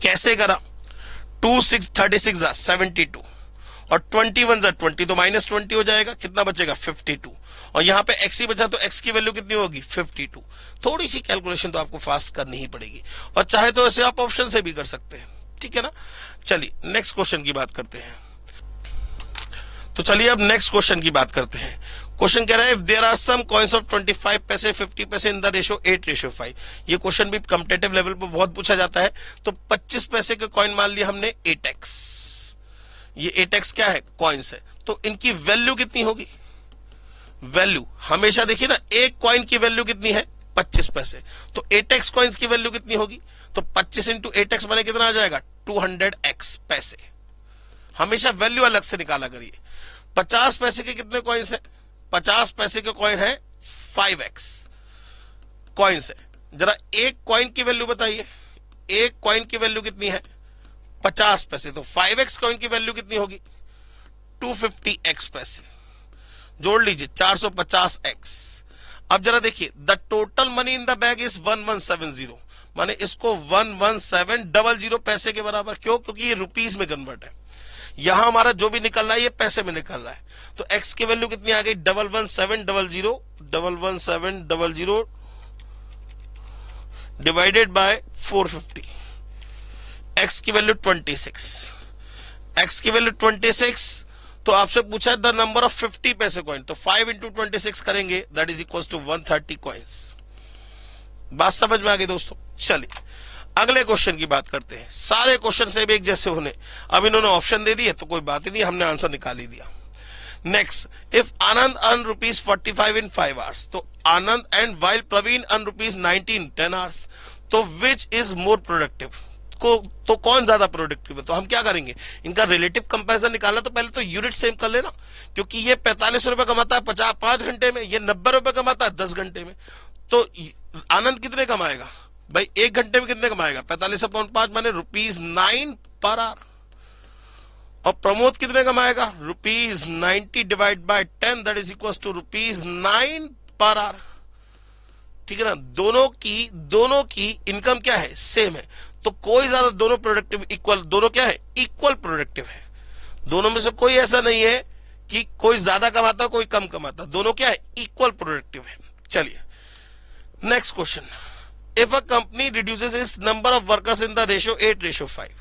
कैसे करा? 2 6 36 जा 72 और 21 जा 20, तो माइनस 20 हो जाएगा, कितना बचेगा 52, और यहां पे x ही बचा, तो x की वैल्यू कितनी होगी 52। थोड़ी सी कैलकुलेशन तो आपको फास्ट करनी ही पड़ेगी, और चाहे तो ऐसे आप ऑप्शन से भी कर सकते हैं। ठीक है ना, चलिए नेक्स्ट क्वेश्चन की बात करते हैं। तो चलिए अब नेक्स्ट क्वेश्चन की बात करते हैं। क्वेश्चन कह रहा है if there are some coins of 25 paise 50 पैसे इन द रेशियो 8:5। ये क्वेश्चन भी कॉम्पिटिटिव लेवल पर बहुत पूछा जाता है। तो 25 पैसे के कॉइन मान लिया हमने 8x, ये 8x क्या है? कॉइन्स है। तो इनकी वैल्यू कितनी होगी? वैल्यू हमेशा देखिए ना, एक कॉइन की वैल्यू कितनी है? 25 पैसे, तो 8x कॉइन्स की वैल्यू कितनी होगी? तो 25 इंटू 8x बने कितना आ जाएगा? 200x पैसे। हमेशा वैल्यू अलग से निकाला करिए। 50 पैसे के कितने कॉइन्स हैं? 50 पैसे के कॉइन है 5x कॉइन्स है। जरा एक कॉइन की वैल्यू बताइए, एक कॉइन की वैल्यू कितनी है? 50 पैसे, तो 5x कॉइन की वैल्यू कितनी होगी? 250x पैसे। जोड़ लीजिए 450x। अब जरा देखिए the total money in the bag is 1170, माने इसको 11700 पैसे के बराबर। क्यों? क्योंकि ये रुपीस में कन्वर्ट है। यहां हमारा जो भी निकल रहा है ये पैसे में निकल रहा है। तो x की वैल्यू कितनी आ गई? 11700 डिवाइडेड बाय 450। x की वैल्यू 26, x की वैल्यू 26। तो आपसे पूछा द नंबर ऑफ 50 पैसे कॉइन, तो 5 इंटू 26 करेंगे, that is equal to 130 coins. बात समझ में आ गई दोस्तों? चलिए अगले क्वेश्चन की बात करते हैं। सारे क्वेश्चन से भी एक जैसे होने, अब इन्होंने ऑप्शन दे दिए तो कोई बात ही नहीं, हमने आंसर निकाल ही दिया। Next, if Anand earn ₹45 in 5 hours, तो Anand and while Praveen earn ₹90 in 10 hours, तो विच इज मोर प्रोडक्टिव? तो कौन ज्यादा प्रोडक्टिव है? तो हम क्या करेंगे, इनका रिलेटिव कंपैरिजन निकालना, तो पहले तो यूनिट सेम कर लेना, क्योंकि ये 45 रुपए कमाता है 5 घंटे में, ये 90 रुपए कमाता है 10 घंटे में। तो आनंद कितने कमाएगा भाई? 1 घंटे में कितने कमाएगा? 45/5 माने ₹9 पर आवर। और प्रमोद कितने कमाएगा? ₹90 divide by 10 that is equal to ₹9 per our. ठीक है ना, दोनों की इनकम क्या है? सेम है। तो कोई ज्यादा, दोनों प्रोडक्टिव इक्वल, दोनों क्या है? इक्वल प्रोडक्टिव है। दोनों में से कोई ऐसा नहीं है कि कोई ज्यादा कमाता कोई कम कमाता, दोनों क्या है? इक्वल प्रोडक्टिव है। चलिए next question, if a company reduces it's number of workers in the ratio 8:5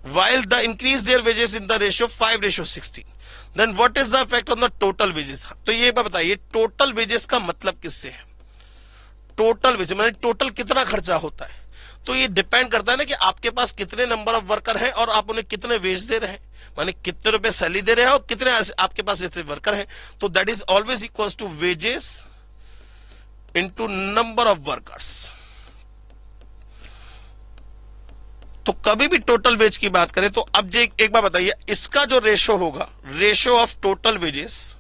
while the increase their wages in the ratio 5:16, then what is the effect on the total wages? तो ये बताइए total wages का मतलब किससे है? Total veg माने total कितना खर्चा होता है। तो ये डिपेंड करता है ना कि आपके पास कितने नंबर ऑफ वर्कर हैं और आप उन्हें कितने वेज दे रहे हैं, माने कितने रुपए सैलरी दे रहे हैं और कितने आपके पास इतने वर्कर हैं। तो that is always equals to wages into number of workers. तो कभी भी टोटल वेज की बात करें तो अब जो एक बार बताइए, इसका जो रेशो होगा, ratio of total wages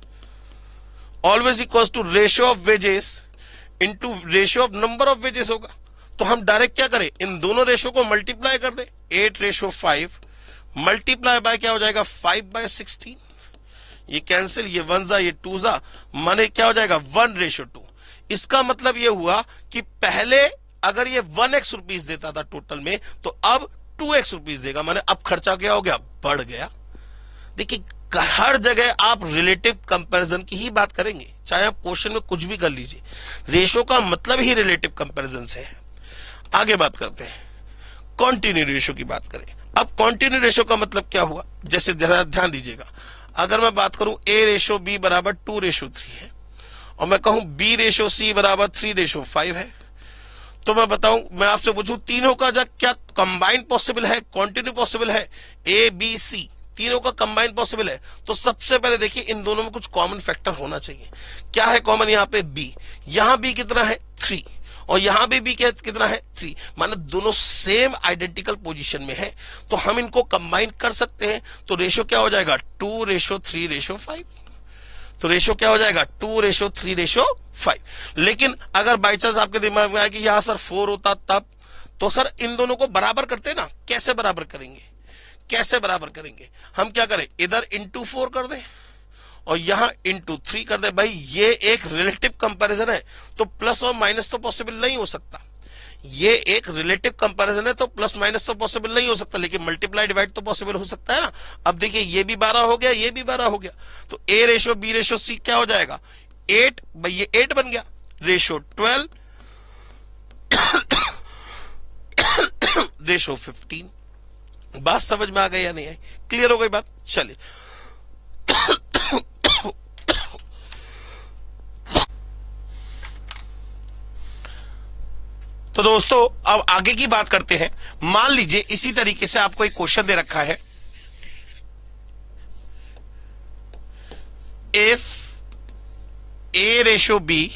always equals to ratio of wages into ratio of number of wages होगा। तो हम डायरेक्ट क्या करें, इन दोनों रेशो को मल्टीप्लाई कर दें। 8:5 मल्टीप्लाई बाय क्या हो जाएगा? 5/16। ये कैंसिल, ये 1 जा ये 2 जा, माने क्या हो जाएगा? 1:2। इसका मतलब ये हुआ कि पहले अगर ये 1x रुपीस देता था टोटल में, तो अब 2x रुपीस देगा, माने अब खर्चा क्या हो गया? बढ़ गया। देखिए हर जगह आप रिलेटिव कंपैरिजन की ही बात करेंगे, चाहे आप क्वेश्चन में कुछ भी कर लीजिए, रेशो का मतलब ही रिलेटिव कंपैरिजन से है। आगे बात करते हैं, कॉन्टिन्यू रेशो की बात करें। अब कॉन्टिन्यू रेशो का मतलब क्या हुआ? जैसे ध्यान दीजिएगा, अगर मैं बात करूं A:B बराबर 2:3 है और मैं कहूं B:C बराबर 3:5 है, तो मैं बताऊं, मैं आपसे पूछूं तीनों का क्या कंबाइन पॉसिबल है? कॉन्टिन्यू पॉसिबल है? ABC तीनों का कंबाइन पॉसिबल है? तो सबसे पहले देखिए इन दोनों में कुछ कॉमन फैक्टर होना चाहिए। क्या है कॉमन? यहाँ पे B, यहाँ B कितना है? 3, और यहां भी B कितना है? 3, माने दोनों सेम आइडेंटिकल पोजीशन में है, तो हम इनको कंबाइन कर सकते हैं। तो रेशो क्या हो जाएगा? 2:3:5। तो रेशो क्या हो जाएगा? 2:3:5। लेकिन अगर बाई चांस आपके दिमाग में आए कि यहां सर 4 होता तब, तो सर इन दोनों को बराबर करते ना। कैसे बराबर करेंगे? कैसे बराबर करेंगे? हम क्या करें, इधर इंटू 4 कर दें और यहां इंटू 3 कर दे। भाई ये एक रिलेटिव कंपैरिजन है, तो प्लस और माइनस तो पॉसिबल नहीं हो सकता। ये एक रिलेटिव कंपैरिजन है तो प्लस माइनस तो पॉसिबल नहीं हो सकता, लेकिन मल्टीप्लाई डिवाइड तो पॉसिबल हो सकता है ना। अब देखिए ये भी 12 हो गया, ये भी 12 हो गया, तो A:B:C क्या हो जाएगा? 8, भाई ये 8 बन गया। Ratio 12 ratio 15। बात समझ में आ गई या नहीं आई? क्लियर हो गई बात? चलिए तो दोस्तों अब आगे की बात करते हैं। मान लीजिए इसी तरीके से आपको एक क्वेश्चन दे रखा है, if A:B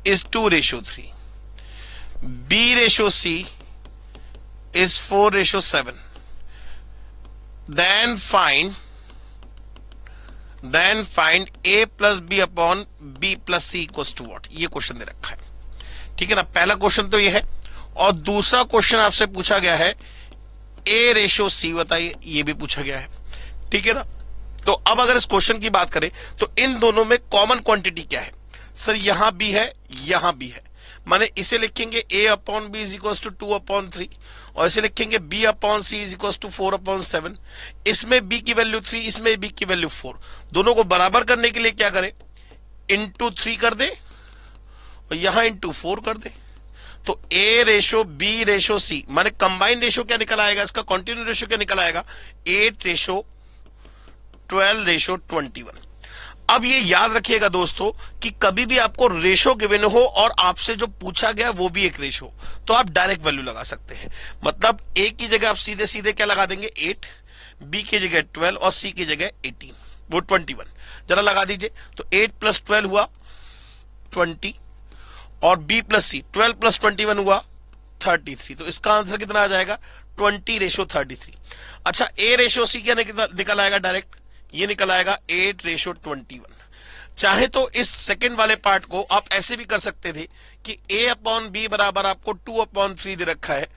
is 2:3, B:C is 4:7, then find A plus B upon B plus C equals to what? ये क्वेश्चन दे रखा है, ठीक है ना। पहला क्वेश्चन तो ये है, और दूसरा क्वेश्चन आपसे पूछा गया है A:C बताइए, ये भी पूछा गया है, ठीक है ना। तो अब अगर इस क्वेश्चन की बात करें तो इन दोनों में कॉमन क्वांटिटी क्या है? सर यहां भी है, यहां भी है, माने इसे लिखेंगे A/B is equals to 2/3 और इसे लिखेंगे B/C is equals to 4/7। इसमें B की वैल्यू 3, इसमें B की वैल्यू 4। दोनों को बराबर करने के लिए क्या करें? इंटू 3 कर दे और यहां इंटू 4 कर दे। तो A:B:C माने कंबाइंड रेशो क्या निकल आएगा? इसका कॉन्टिन्यू रेशो क्या निकल आएगा? 8:12:21। अब ये याद रखिएगा दोस्तों कि कभी भी आपको रेशो गिवन हो और आपसे जो पूछा गया वो भी एक रेशो, तो आप डायरेक्ट वैल्यू लगा सकते हैं। मतलब A की जगह आप सीधे सीधे क्या लगा देंगे? 8, B की जगह 12 और C की जगह 18, वो 21 जरा लगा दीजिए। तो 8 + 12 हुआ 20 और B + C 12 + 21 हुआ 33। तो इसका आंसर कितना आ जाएगा? 20:33। अच्छा A:C क्या निकल आएगा? डायरेक्ट ये निकल आएगा 8:21। चाहे तो इस सेकंड वाले पार्ट को आप ऐसे भी कर सकते थे कि A/B बराबर आपको 2/3 दे रखा है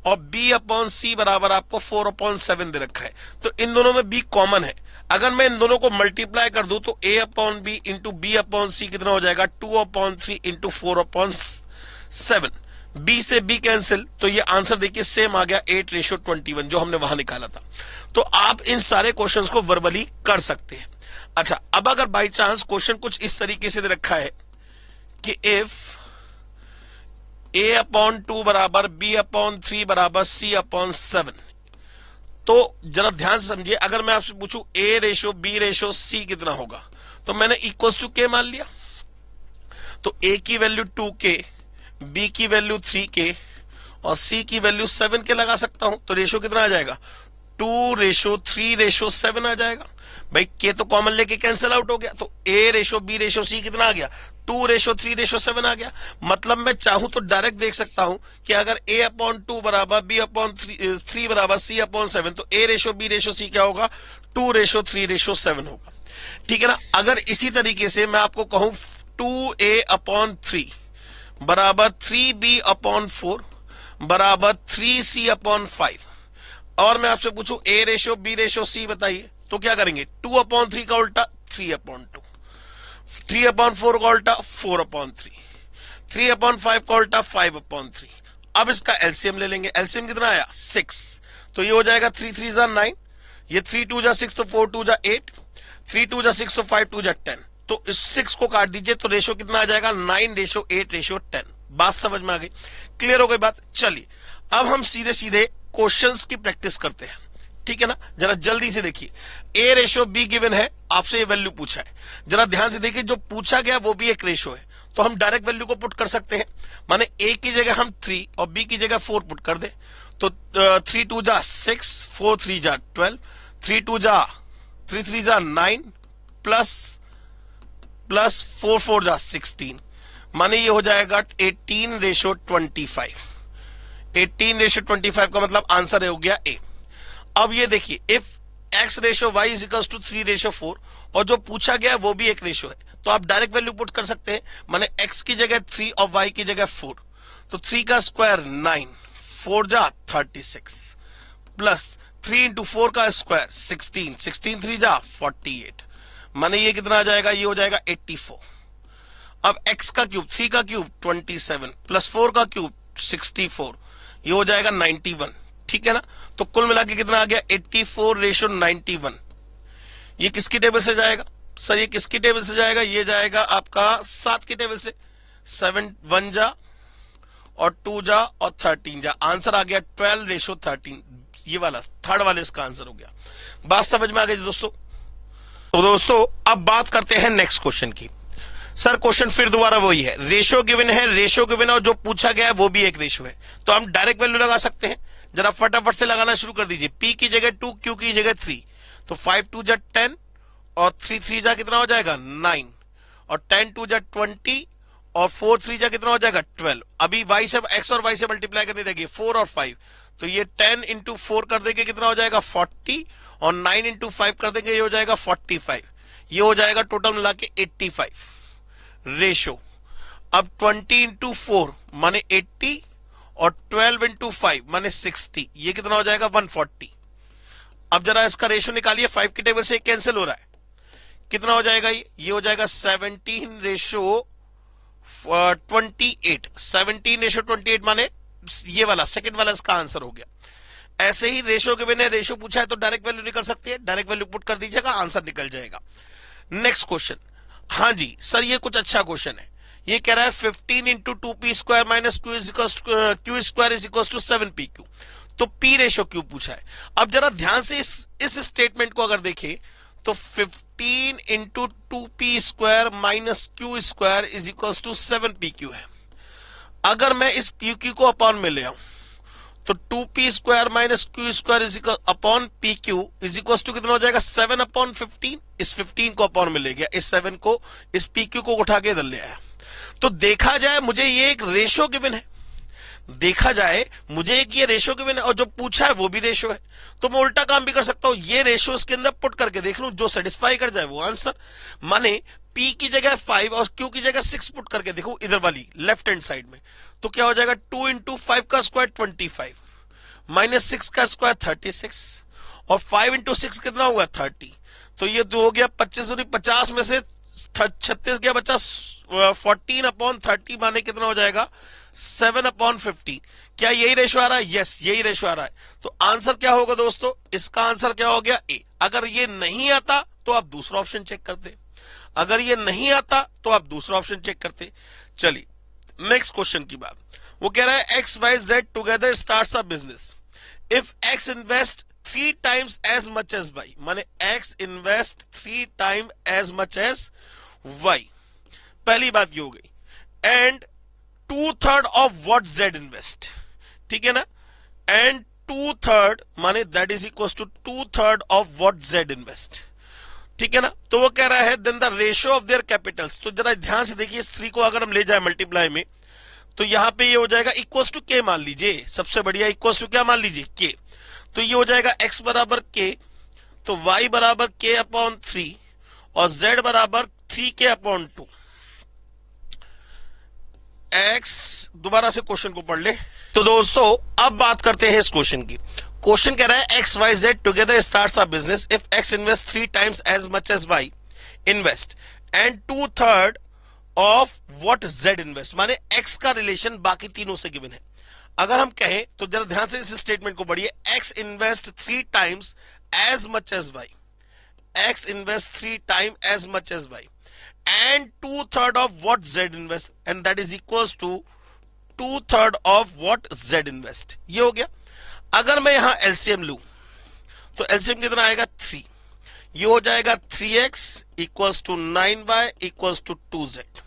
और b अपॉन c बराबर आपको 4/7 दे रखा है। तो इन दोनों में b कॉमन है। अगर मैं इन दोनों को मल्टीप्लाई कर दूं तो a upon B into B upon C कितना हो जाएगा 2/3 इंटू 4/7। b से b कैंसिल, तो ये आंसर देखिए सेम आ गया 8:21 जो हमने वहां निकाला था। तो आप इन सारे क्वेश्चंस को वर्बली कर सकते हैं। अच्छा, अब अगर बाई चांस क्वेश्चन कुछ इस तरीके से दे रखा है कि इफ a/2 बराबर b/3 बराबर c/7, तो जरा ध्यान से समझिए। अगर मैं आपसे पूछूं a/b/c कितना होगा, तो मैंने इक्वल्स टू k मान लिया, तो a की वैल्यू 2k, b की वैल्यू 3k और c की वैल्यू 7k लगा सकता हूं। तो रेशो कितना आ जाएगा 2:3:7 आ जाएगा। भाई k तो कॉमन लेके कैंसिल आउट हो गया, तो a/b/c कितना आ गया 2:3:7 आ गया। मतलब मैं चाहूं तो डायरेक्ट देख सकता हूं कि अगर a/2 बराबर b/3 बराबर c/7, तो a/b/c क्या होगा 2:3:7 होगा। ठीक है ना। अगर इसी तरीके से मैं आपको कहूं 2a/3 बराबर 3b/4 बराबर 3c/5, और मैं आपसे पूछूं a/b/c बताइए, तो क्या करेंगे 2/3 का उल्टा 3/2, 3/4 का उल्टा 4/3, 3/5 का उल्टा 5/3। अब इसका एलसीएम ले लेंगे। एलसीएम कितना आया 6, तो ये हो जाएगा 3 3 जा 9, ये 3 2 जा 6, तो 4 2 जा 8, 3 2 जा 6, तो 5 2 जा 10। तो इस 6 को काट दीजिए, तो रेशो कितना आ जाएगा 9:8:10। बात समझ में आ गई, क्लियर हो गई बात। चलिए अब हम सीधे सीधे क्वेश्चंस की प्रैक्टिस करते हैं। ठीक है ना, जरा जल्दी से देखिए। a/b गिवन है, आपसे ये वैल्यू पूछा है। जरा ध्यान से देखिए, जो पूछा गया वो भी एक रेशो है, तो हम डायरेक्ट वैल्यू को पुट कर सकते हैं। माने a की जगह हम 3 और b की जगह 4 पुट कर दे, तो 3 2 जा 6, 4 3 जा 12, 3 2 जा 3 3 जा 9 प्लस 4 4 जा 16, माने ये हो जाएगा 18:25। 18:25 का मतलब आंसर हो गया ए। अब ये देखिए, if x/y is equal to 3:4, और जो पूछा गया वो भी एक रेशो है, तो आप डायरेक्ट वैल्यू पुट कर सकते हैं। माने x की जगह 3 और y की जगह 4, तो 3 का स्क्वायर 9, 4 जा 36 प्लस 3 इंटू 4 का स्क्वायर 16, 16 3 जा 48, माने ये कितना आ जाएगा, ये हो जाएगा 84। अब x का क्यूब, 3 का क्यूब 27 प्लस 4 का क्यूब 64, ये हो जाएगा 91। ठीक है ना। तो कुल मिला के कितना आ गया 84:91। ये किसकी टेबल से जाएगा सर, ये किसकी टेबल से जाएगा, ये जाएगा आपका 7 की टेबल से। 7 1 जा और 2 जा और 13 जा, आंसर आ गया 12:13। ये वाला थर्ड वाले इसका आंसर हो गया। बात समझ में आ गई दोस्तों। तो दोस्तों अब बात करते हैं नेक्स्ट क्वेश्चन की। सर क्वेश्चन फिर दोबारा वही है, रेशो गिवन है, रेशो गिवन है और जो पूछा गया है वो भी एक रेशो है, तो हम डायरेक्ट वैल्यू लगा सकते हैं। जरा फटाफट से लगाना शुरू कर दीजिए। p की जगह 2, q की जगह 3, तो 5 2 जा 10 और 3 3 जा कितना हो जाएगा 9 और 10 2 जा 20 और 4 3 जा कितना हो जाएगा 12। अभी y से x और y से मल्टीप्लाई करनी रहेगी 4 और 5, तो ये 10 इंटू 4 कर देंगे कितना हो जाएगा 40 और 9 इंटू 5 कर देंगे ये हो जाएगा 45, ये हो जाएगा टोटल मिला के 85 रेशो। अब 20 इंटू 4 माने 80 और 12 इंटू 5 माने 60, ये कितना हो जाएगा 140। अब जरा इसका रेशो निकालिए, 5 की टेबल से कैंसिल हो रहा है, कितना हो जाएगा ये हो जाएगा 17:28। 17:28 माने ये वाला सेकंड वाला इसका आंसर हो गया। ऐसे ही रेशो के बिना रेशो पूछा है तो डायरेक्ट वैल्यू निकल सकती है, डायरेक्ट वैल्यू पुट कर दीजिएगा, आंसर निकल जाएगा। Next question. हाँ जी सर ये कुछ अच्छा क्वेश्चन है। ये कह रहा है 15 into 2p² minus q square is equal to 7pq। तो p रेशो क्यों पूछा है। अब जरा ध्यान से इस स्टेटमेंट को अगर देखें तो 15 into 2p² minus q square is equal to 7pq है। अगर मैं इस pq को अपॉन में ले आऊं तो 2p² minus q square is equal upon pq is equal to कितना हो जाएगा 7/15। इस 15 को अपॉन में ले गया, इस 7 को इस pq को उठा के इधर ले आया। तो देखा जाए मुझे ये एक रेशो गिवन है, देखा जाए मुझे एक ये रेशो गिवन है और जो पूछा है वो भी रेशो है, तो मैं उल्टा काम भी कर सकता हूं, ये रेशो इसके अंदर पुट करके देख लूं, जो सेटिस्फाई कर जाए वो आंसर। माने p की जगह 5 और q की जगह 6 पुट करके देखो इधर वाली लेफ्ट हैंड साइड में, तो क्या हो जाएगा 2 इंटू 5 का स्क्वायर 25 -6 का स्क्वायर 36 और 5 इंटू 6 कितना होगा 30। तो ये तो हो गया 25 दूनी 50 में से 36 गया बच्चा 14/30 माने कितना हो जाएगा 7/15। क्या यही रेशो आ रहा है? यस, यही रेशो आ रहा है। तो आंसर क्या होगा दोस्तों? इसका आंसर क्या हो गया? ए। अगर ये नहीं आता तो आप दूसरा ऑप्शन चेक करते, अगर ये नहीं आता तो आप दूसरा ऑप्शन चेक करते। चलिए नेक्स्ट क्वेश्चन की बात। वो कह रहा है x y z together starts a business if x invest 3 times as much as y, माने x invest 3 times as much as y। पहली बात ये हो गई। And 2/3 of what z invest, ठीक है ना, एंड 2/3 माने that is equal to 2/3 of what z invest, ठीक है ना। तो वो कह रहा है then the ratio of their capitals. तो जरा ध्यान से देखिए, इस 3 को अगर हम ले जाए मल्टीप्लाई में तो यहां पे ये हो जाएगा इक्वल टू के मान लीजिए, सबसे बढ़िया इक्वल टू क्या मान लीजिए के। तो ये हो जाएगा x बराबर k, तो y बराबर k/3 और z बराबर 3k/2। x दोबारा से क्वेश्चन को पढ़ ले। तो दोस्तों अब बात करते हैं इस क्वेश्चन की। क्वेश्चन कह रहा है x y z together starts a business if x invest 3 times as much as y invest and 2/3 of what z invest, माने x का रिलेशन बाकी तीनों से गिवन है। अगर हम कहें तो जरा ध्यान से इस स्टेटमेंट को पढ़िए, x invest 3 times as much as y, x invest 3 times as much as y and 2/3 of what z invest and that is equals to 2/3 of what z invest। ये हो गया। अगर मैं यहां एलसीएम लूं तो एलसीएम कितना आएगा 3, ये हो जाएगा 3x equals to 9y equals to 2z।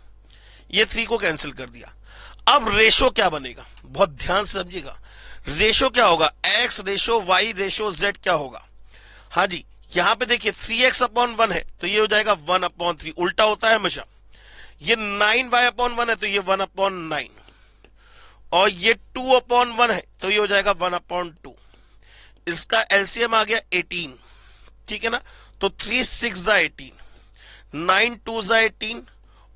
ये 3 को कैंसिल कर दिया। अब रेशो क्या बनेगा, बहुत ध्यान से समझिएगा। रेशो क्या होगा, x ratio y ratio z क्या होगा। हाँ जी, यहां पे देखिए 3x/1 है तो ये हो जाएगा 1/3, उल्टा होता है हमेशा। ये 9y/1 है तो ये 1/9 और ये 2/1 है तो ये हो जाएगा 1/2। इसका एलसीएम आ गया 18, ठीक है ना। तो 3 6 18, 9 2 18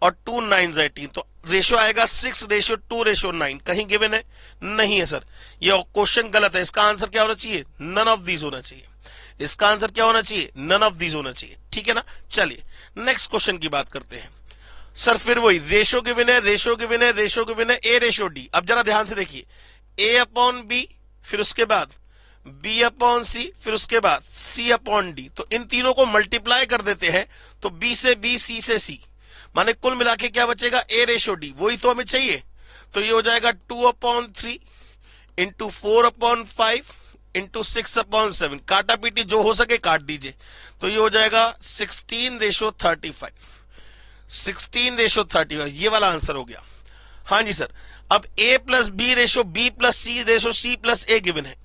और 2 9 18, तो रेशो आएगा 6:2:9। कहीं गिवन है? नहीं है सर, ये क्वेश्चन गलत है। इसका आंसर क्या होना चाहिए? नन ऑफ दीज होना चाहिए। इसका आंसर क्या होना चाहिए? नन ऑफ दीज होना चाहिए, ठीक है ना। चलिए नेक्स्ट क्वेश्चन की बात करते हैं। सर फिर वही रेशो गिवन है, रेशो गिवन है, रेशो गिवन है, ए रेशो डी। अब जरा ध्यान से देखिए, a/b फिर उसके बाद b/c फिर उसके बाद c/d। तो इन तीनों को मल्टीप्लाई कर देते हैं तो b से b, c से c, माने कुल मिला के क्या बचेगा? a ratio d। वही तो हमें चाहिए। तो ये हो जाएगा 2/3 इंटू 4/5 इंटू 6/7। काटा पीटी जो हो सके काट दीजिए। तो ये हो जाएगा 16:35, 16:35। ये वाला आंसर हो गया। हाँ जी सर। अब a plus b ratio b plus c ratio c plus a given है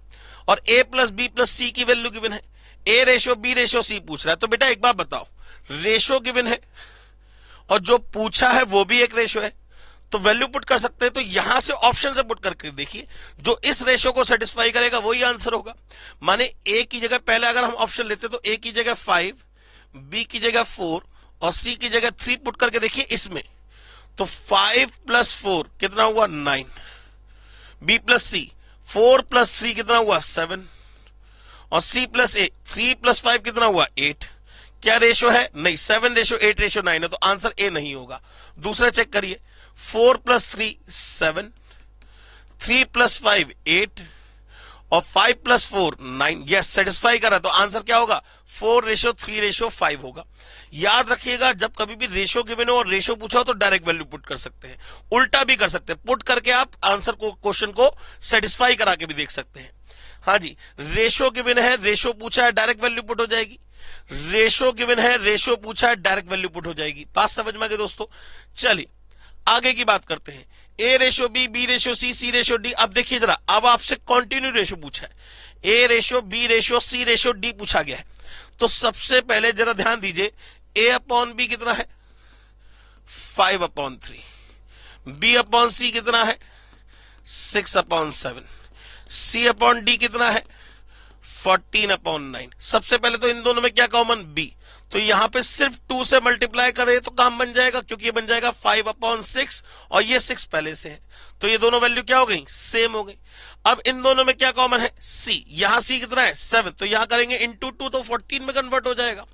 और a plus b plus c की वैल्यू गिवन है। a रेशो b रेशो c पूछ रहा है। तो बेटा एक बात बताओ, रेशो गिवन है और जो पूछा है वो भी एक रेशो है, तो वैल्यू पुट कर सकते हैं। तो यहां से ऑप्शन से पुट करके देखिए, जो इस रेशो को सेटिस्फाई करेगा वही आंसर होगा। माने a की जगह पहले अगर हम ऑप्शन लेते तो a की जगह 5, b की जगह 4 और c की जगह 3 पुट करके देखिए इसमें। तो 5 + 4 कितना हुआ? 9। b + c 4 + 3 कितना हुआ? 7 और c + a 3 + 5 कितना हुआ? 8। क्या रेशो है? नहीं, 7:8:9 है, तो आंसर ए नहीं होगा। दूसरा चेक करिए, 4 + 3 7, 3 + 5 8 और 5 + 4 9। यस, सेटिस्फाई करा। तो आंसर क्या होगा? 4:3:5 होगा। याद रखिएगा, जब कभी भी रेशो गिवन हो और रेशो पूछा हो तो डायरेक्ट वैल्यू पुट कर सकते हैं, उल्टा भी कर सकते हैं। पुट करके आप आंसर को, क्वेश्चन को सेटिस्फाई करा के भी देख सकते हैं। हाँ जी, रेशो गिवन है, रेशो पूछा है, डायरेक्ट वैल्यू पुट हो जाएगी। रेशो गिवन है, रेशो पूछा है, डायरेक्ट वैल्यू पुट हो जाएगी। बात समझ में आ गई दोस्तों। चलिए आगे की बात करते हैं। a रेशो b, b रेशो c, c रेशो d। अब देखिए जरा, अब आपसे कंटिन्यू रेशो पूछा है। a रेशो b रेशो c रेशो d पूछा गया है। तो सबसे पहले जरा ध्यान दीजिए, a/b कितना है? 5/3। b/c कितना है? 6/7। c/d कितना है? 14/9। सबसे पहले तो इन दोनों में क्या कॉमन? b, तो यहां पे सिर्फ 2 से मल्टीप्लाई करें तो काम बन जाएगा, क्योंकि ये बन जाएगा 5/6 और ये 6 पहले से है, तो ये दोनों वैल्यू क्या हो गई, सेम हो गई। अब इन दोनों में क्या कॉमन है, c, यहां c कितना है 7, तो यहां करेंगे इंटू 2 तो 14 में कन्वर्ट हो जाएगा,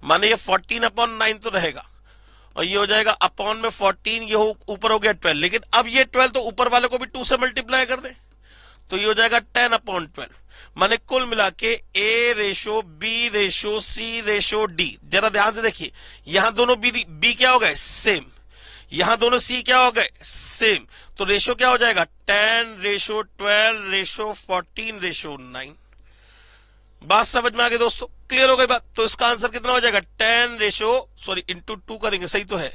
माने ये 14/9 तो रहेगा, और ये हो जाएगा अपॉन में 14, ये ऊपर हो गया 12, लेकिन अब ये 12 तो ऊपर वाले को भी 2 से मल्टीप्लाई कर दे, तो ये हो जाएगा 10/12, माने कुल मिला के a रेशो b रेशो c रेशो d। जरा ध्यान से देखिए, यहां दोनों b क्या हो गए, सेम, यहां दोनों c क्या हो गए, सेम, तो रेशो क्या हो जाएगा 10 रेशो 12 रेशो 14 रेशो 9। बात समझ में आ गई दोस्तों, क्लियर हो गई बात। तो इसका आंसर कितना हो जाएगा 10 रेशो सॉरी इंटू 2 करेंगे, सही तो है,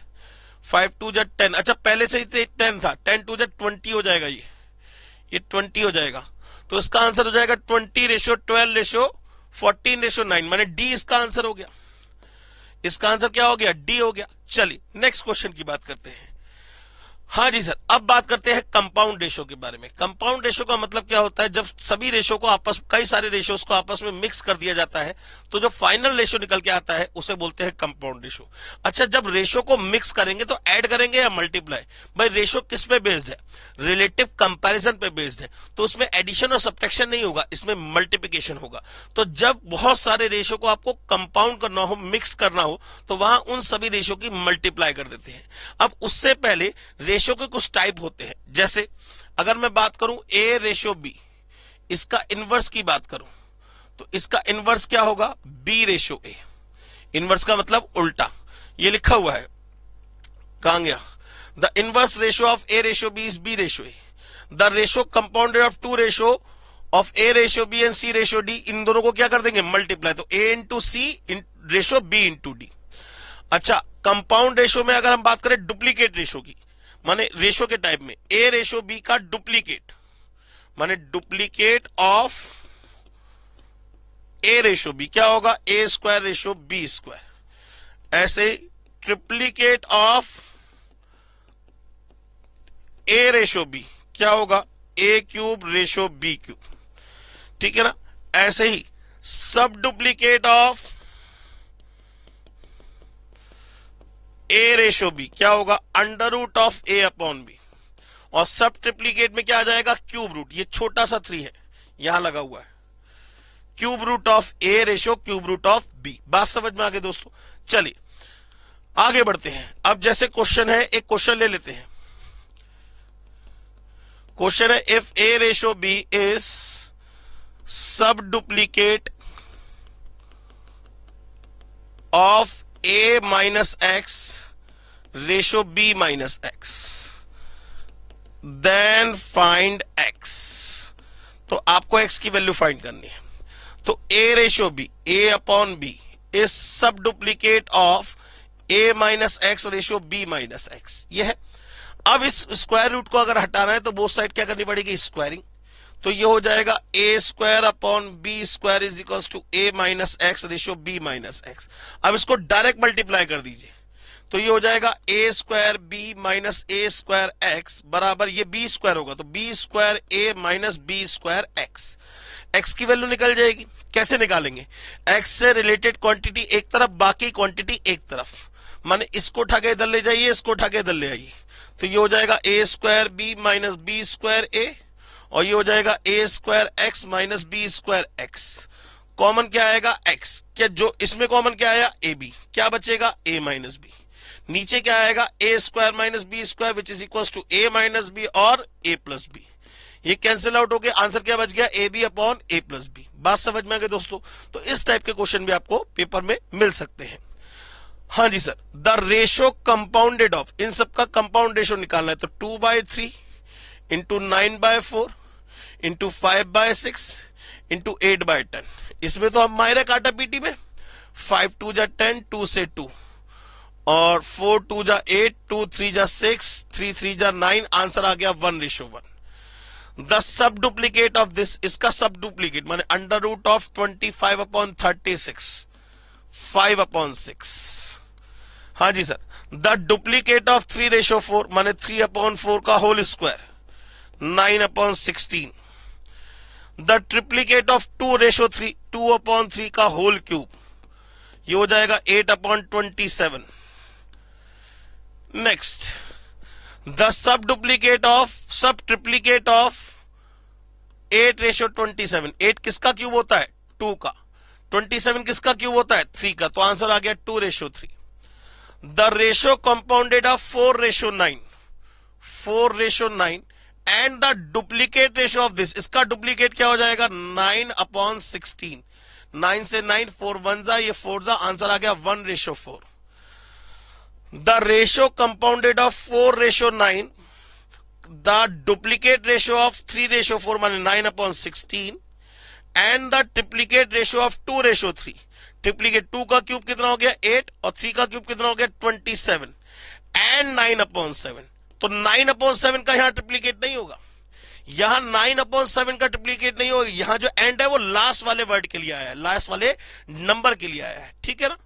5 2 जा 10, अच्छा पहले से ही 10 था, 10 2 जा 20 हो जाएगा, ये 20 हो जाएगा, तो इसका आंसर हो जाएगा 20 रेशो 12 रेशो 14 रेशो 9, माने डी इसका आंसर हो गया। इसका आंसर क्या हो गया, डी हो गया। चलिए नेक्स्ट क्वेश्चन की बात करते हैं। हाँ जी सर, अब बात करते हैं कंपाउंड रेशो के बारे में। कंपाउंड रेशो का मतलब क्या होता है, जब सभी रेशो को कई सारे रेशोस को आपस में मिक्स कर दिया जाता है तो जो फाइनल रेशो निकल के आता है उसे बोलते हैं कंपाउंड रेशो। अच्छा, जब रेशो को मिक्स करेंगे तो ऐड करेंगे या मल्टीप्लाई, भाई रेशो किस पे बेस्ड है, रिलेटिव कंपैरिजन पे बेस्ड है, तो उसमें एडिशन और सब्ट्रैक्शन नहीं होगा, इसमें मल्टीप्लिकेशन होगा। तो जब बहुत सारे रेशो को आपको कंपाउंड करना हो, मिक्स करना हो, तो वहां उन सभी रेशो की मल्टीप्लाई कर देते हैं। अब उससे पहले रेशो के कुछ टाइप होते हैं, जैसे अगर मैं बात करूं a रेशो b, इसका इनवर्स की बात करूं तो इसका इनवर्स क्या होगा, b रेशो a। इनवर्स का मतलब उल्टा, ये लिखा हुआ है, कहां गया, the inverse ratio of a ratio b is b ratio a, the ratio compounded of 2 ratio of a ratio b and c ratio d, इन दोनों को क्या कर देंगे, मल्टीप्लाई, तो a into c ratio b into d। अच्छा, compound ratio में अगर हम बात करें डुप्लीकेट रेशो की, माने रेशो के टाइप में a रेशो b का डुप्लीकेट, माने duplicate of a ratio b क्या होगा, a square ratio b square. ऐसे triplicate of a ratio b क्या होगा, a cube ratio b cube, ठीक है ना। ऐसे ही sub duplicate of a ratio b क्या होगा, under root of a upon b, और सब ट्रिप्लीकेट में क्या आ जाएगा, क्यूब रूट, ये छोटा सा 3 है यहां लगा हुआ है, cube root of a ratio cube root of b। बात समझ में आ गई दोस्तों। चलिए आगे बढ़ते हैं। अब जैसे क्वेश्चन है, एक क्वेश्चन ले लेते हैं। क्वेश्चन है, if a ratio b is sub duplicate of a minus x ratio b minus X, then find x। तो आपको x की वैल्यू फाइंड करनी है। तो a ratio b, a upon b is sub duplicate of a minus x ratio b minus X, ये है। अब इस स्क्वायर रूट को अगर हटाना है तो बोथ साइड क्या करनी पड़ेगी, स्क्वायरिंग, तो ये हो जाएगा a square upon b square is equal to a minus x ratio b minus x. अब इसको डायरेक्ट मल्टीप्लाई कर दीजिए, तो ये हो जाएगा a square b minus a square x बराबर ये b स्क्वायर होगा, तो b square a minus b square x। x की वैल्यू निकल जाएगी, कैसे निकालेंगे, x से रिलेटेड क्वांटिटी एक तरफ, बाकी क्वांटिटी एक तरफ, माने इसको उठा के इधर ले जाइए, इसको उठा के इधर ले आइए, तो ये हो जाएगा a square b minus b square a, और ये हो जाएगा a square x minus b square x। Common क्या आएगा, x, क्या जो इसमें कॉमन क्या आया, ab, क्या बचेगा a माइनस b, नीचे क्या आएगा a square minus b square which is equal to a minus b और a प्लस b, ये कैंसिल आउट हो गया, आंसर क्या बच गया, ab upon a plus b। बात समझ में आ गई दोस्तों। तो इस टाइप के क्वेश्चन भी आपको पेपर में मिल सकते हैं। हाँ जी sir, the ratio compounded of, इन सबका कंपाउंड रेशो निकालना है, तो 2/3 इंटू 9/4 इंटू 5/6 इंटू 8/10। इसमें तो हम मायरे काटा पीटी में, 5 2 जा 10, 2 से 2, और 4 2 जा 8, 2 3 जा 6, 3 3 जा 9, आंसर आ गया 1:1। The sub duplicate of this, इसका सब डुप्लीकेट माने अंडर रूट ऑफ 25/36, 5/6। हाँ जी sir, the duplicate of 3 ratio 4 माने 3/4 का whole square, 9/16। The triplicate of 2 ratio 3, 2/3 का होल क्यूब, ये हो जाएगा 8/27। Next, the sub triplicate of 8:27। 8 किसका क्यूब होता है? 2 का। 27 किसका क्यूब होता है? 3 का। तो आंसर आ गया 2:3। The ratio compounded of 4:9, 4:9 and the duplicate ratio of this, इसका डुप्लीकेट क्या हो जाएगा? 9/16। 9 से 9, 4 1 जा, ये 4 जा, आंसर आ गया 1:4। The ratio compounded of 4:9, the duplicate ratio of 3:4 माने 9/16 and the triplicate ratio of 2:3। Triplicate 2 का क्यूब कितना हो गया? 8 और 3 का क्यूब कितना हो गया? 27 एंड 9/7। तो 9/7 का यहां ट्रिप्लीकेट नहीं होगा, यहां 9/7 का ट्रिप्लीकेट नहीं होगा। यहां जो एंड है वो लास्ट वाले वर्ड के लिए आया है, लास्ट वाले नंबर के लिए आया है, ठीक है ना।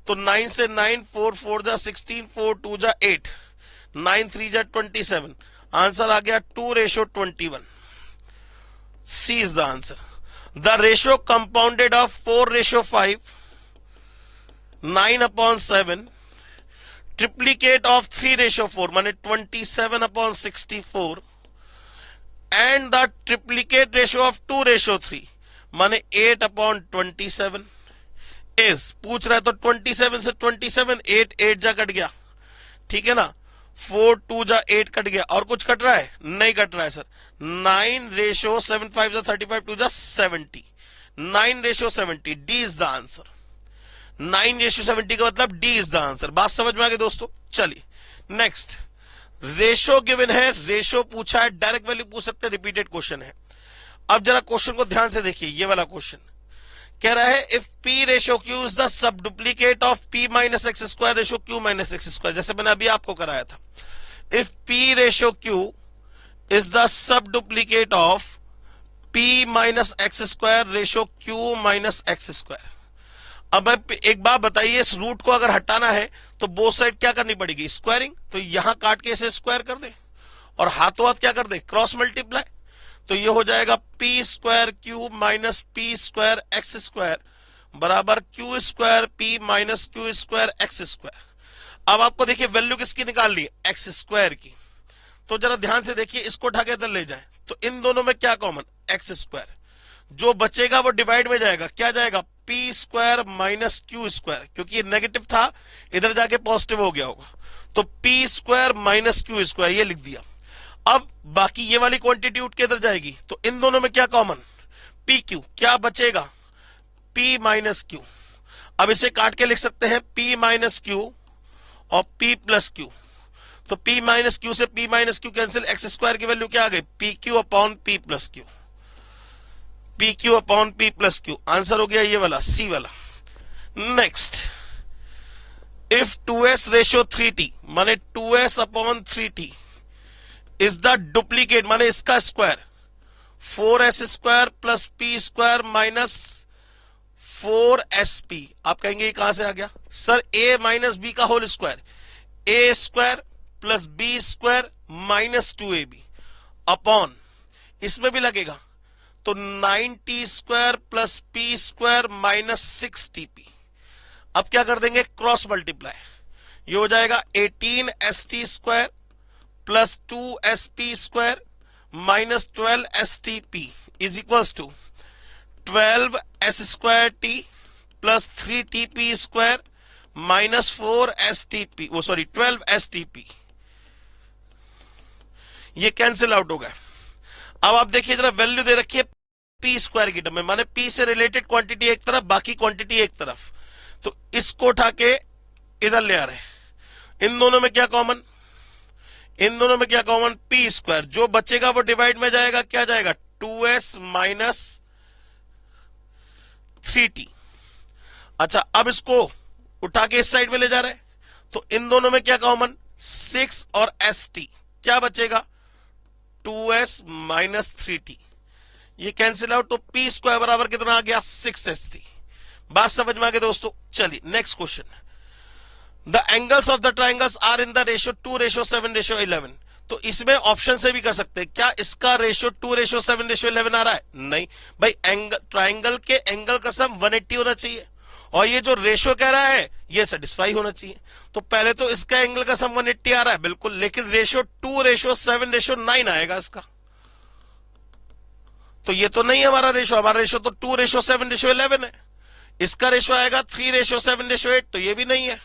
तो 9 से 9, 4 4 जा 16, 4 2 जा 8, 9 3 जा 27, आंसर आ गया 2:21। C is the answer. The ratio compounded of 4:5, 9/7, triplicate of 3:4 माने 27/64 and the triplicate ratio of 2:3 माने 8/27 इज, पूछ रहा है तो 27 से 27, 8 8 जा कट गया, ठीक है ना। 4 2 जा 8 कट गया, और कुछ कट रहा है? नहीं कट रहा है सर। 9:7 5 जा 35, 2 जा 70, 9:70। D is the answer. 9:70 का मतलब डी इज द आंसर। बात समझ में आ गई दोस्तों? चलिए नेक्स्ट, रेशो गिवन है, रेशो पूछा है, डायरेक्ट वैल्यू पूछ सकते हैं, रिपीटेड क्वेश्चन है। अब जरा क्वेश्चन को ध्यान से देखिए, ये वाला क्वेश्चन कह रहा है if P ratio Q is the sub duplicate of P minus x square ratio Q minus x square, जैसे मैंने अभी आपको कराया था। If P ratio Q is the sub duplicate of P minus x square ratio Q minus x square. अब एक बात बताइए, इस रूट को अगर हटाना है तो बोथ साइड क्या करनी पड़ेगी? स्क्वायरिंग। तो यहां काट के इसे स्क्वायर कर दे और हाथों हाथ क्या कर दे? Cross multiply. तो ये हो जाएगा P square Q minus P square x square बराबर Q square P minus Q square x square. अब आपको देखिए वैल्यू किसकी निकालनी है? एक्स स्क्वायर की। तो जरा ध्यान से देखिए, इसको उठा के इधर ले जाए तो इन दोनों में क्या कॉमन? X square. जो बचेगा वो डिवाइड में जाएगा, क्या जाएगा? P square minus Q square, क्योंकि ये नेगेटिव था इधर जाके पॉजिटिव हो गया होगा। तो P square minus Q square ये लिख दिया। अब बाकी ये वाली क्वांटिटी उठ के इधर जाएगी, तो इन दोनों में क्या कॉमन? P Q. क्या बचेगा? P minus Q. अब इसे काट के लिख सकते हैं पी माइनस क्यू और पी प्लस क्यू। तो पी माइनस क्यू से P minus Q cancel, x square की वैल्यू क्या आ गई? P Q upon P plus Q, P Q upon P plus Q. Answer हो गया ये वाला, सी वाला। Next, if 2s ratio 3t माने 2s upon 3t is the duplicate माने इसका square 4s square plus p square minus 4sp। आप कहेंगे ये कहां से आ गया? सर a माइनस बी का whole square, a square plus b square minus 2ab upon, इसमें भी लगेगा तो 9t square plus p square minus 6tp। अब क्या कर देंगे? Cross multiply. ये हो जाएगा 18st square plus 2sp square minus 12stp is equals to 12s square t plus 3tp square minus 4stp, वो सॉरी 12stp। ये कैंसिल आउट हो गया। अब आप देखिए जरा, वैल्यू दे रखी है पी स्क्वायर की टर्म में, माने पी से रिलेटेड क्वांटिटी एक तरफ, बाकी क्वांटिटी एक तरफ। तो इसको उठा के इधर ले आ रहे हैं। इन दोनों में क्या कॉमन? इन दोनों में क्या कॉमन? P square. जो बचेगा वो डिवाइड में जाएगा, क्या जाएगा? 2s minus 3t। अच्छा, अब इसको उठा के इस साइड में ले जा रहे हैं, तो इन दोनों में क्या कॉमन? 6 और st। क्या बचेगा? 2s minus 3t। ये कैंसिल आउट, तो पी स्क्वायर बराबर कितना आ गया? 6st। बात समझ में आ गई दोस्तों? चलिए next question. The angles of the triangles are in the ratio 2:7:11। तो इसमें ऑप्शन से भी कर सकते हैं। क्या इसका रेशियो 2:7:11 आ रहा है? नहीं भाई, ट्राइंगल के एंगल का सम 180 होना चाहिए और ये जो रेशियो कह रहा है ये सेटिस्फाई होना चाहिए। तो पहले तो इसका एंगल का सम 180 आ रहा है बिल्कुल, लेकिन रेशियो 2:7:9 आएगा इसका, तो ये तो नहीं है हमारा रेशियो। हमारा रेशियो तो 2:7:11 है। इसका रेशियो आएगा 3:7:8, तो ये भी नहीं है।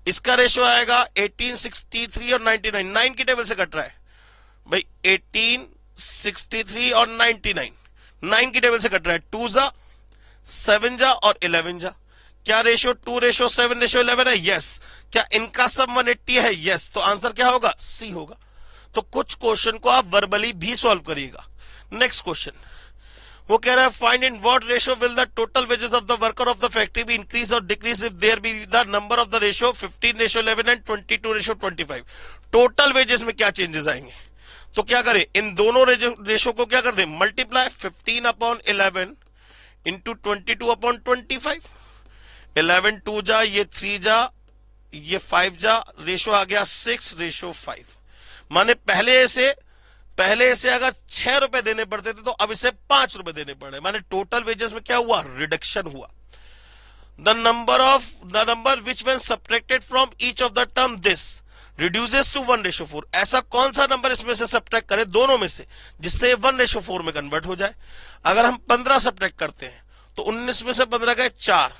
इसका रेशियो आएगा 18, 63 और 99, 9 की टेबल से कट रहा है भाई। 18, 63 और 99, 9 की टेबल से कट रहा है। 2 जा 7 जा और 11 जा। क्या रेशियो 2:7:11 है? यस। क्या इनका सम 180 है? यस। तो आंसर क्या होगा? सी होगा। तो कुछ क्वेश्चन को आप वर्बली भी सॉल्व करिएगा। नेक्स्ट क्वेश्चन वो कह रहा है find in what ratio will the total wages of the worker of the factory be increase or decrease if there be the number of the ratio 15:11 and 22:25। Total wages में क्या changes आएंगे? तो क्या करें, इन दोनों रेशियो को क्या कर दें, मल्टीप्लाई 15/11 इंटू 22/25। 11 2 जा, ये 3 जा, ये 5 जा, रेशियो आ गया 6:5। माने पहले से अगर 6 रुपए देने पड़ते थे तो अब इसे 5 रुपए देने पड़े, माने टोटल वेजेस में क्या हुआ, रिडक्शन हुआ। The number which when subtracted from each of the term this reduces to 1:4। ऐसा कौन सा नंबर इसमें से सब्ट्रैक्ट करें दोनों में से जिससे 1:4 में कन्वर्ट हो जाए? अगर हम 15 सब्ट्रैक्ट करते हैं तो 19 में से 15 गए 4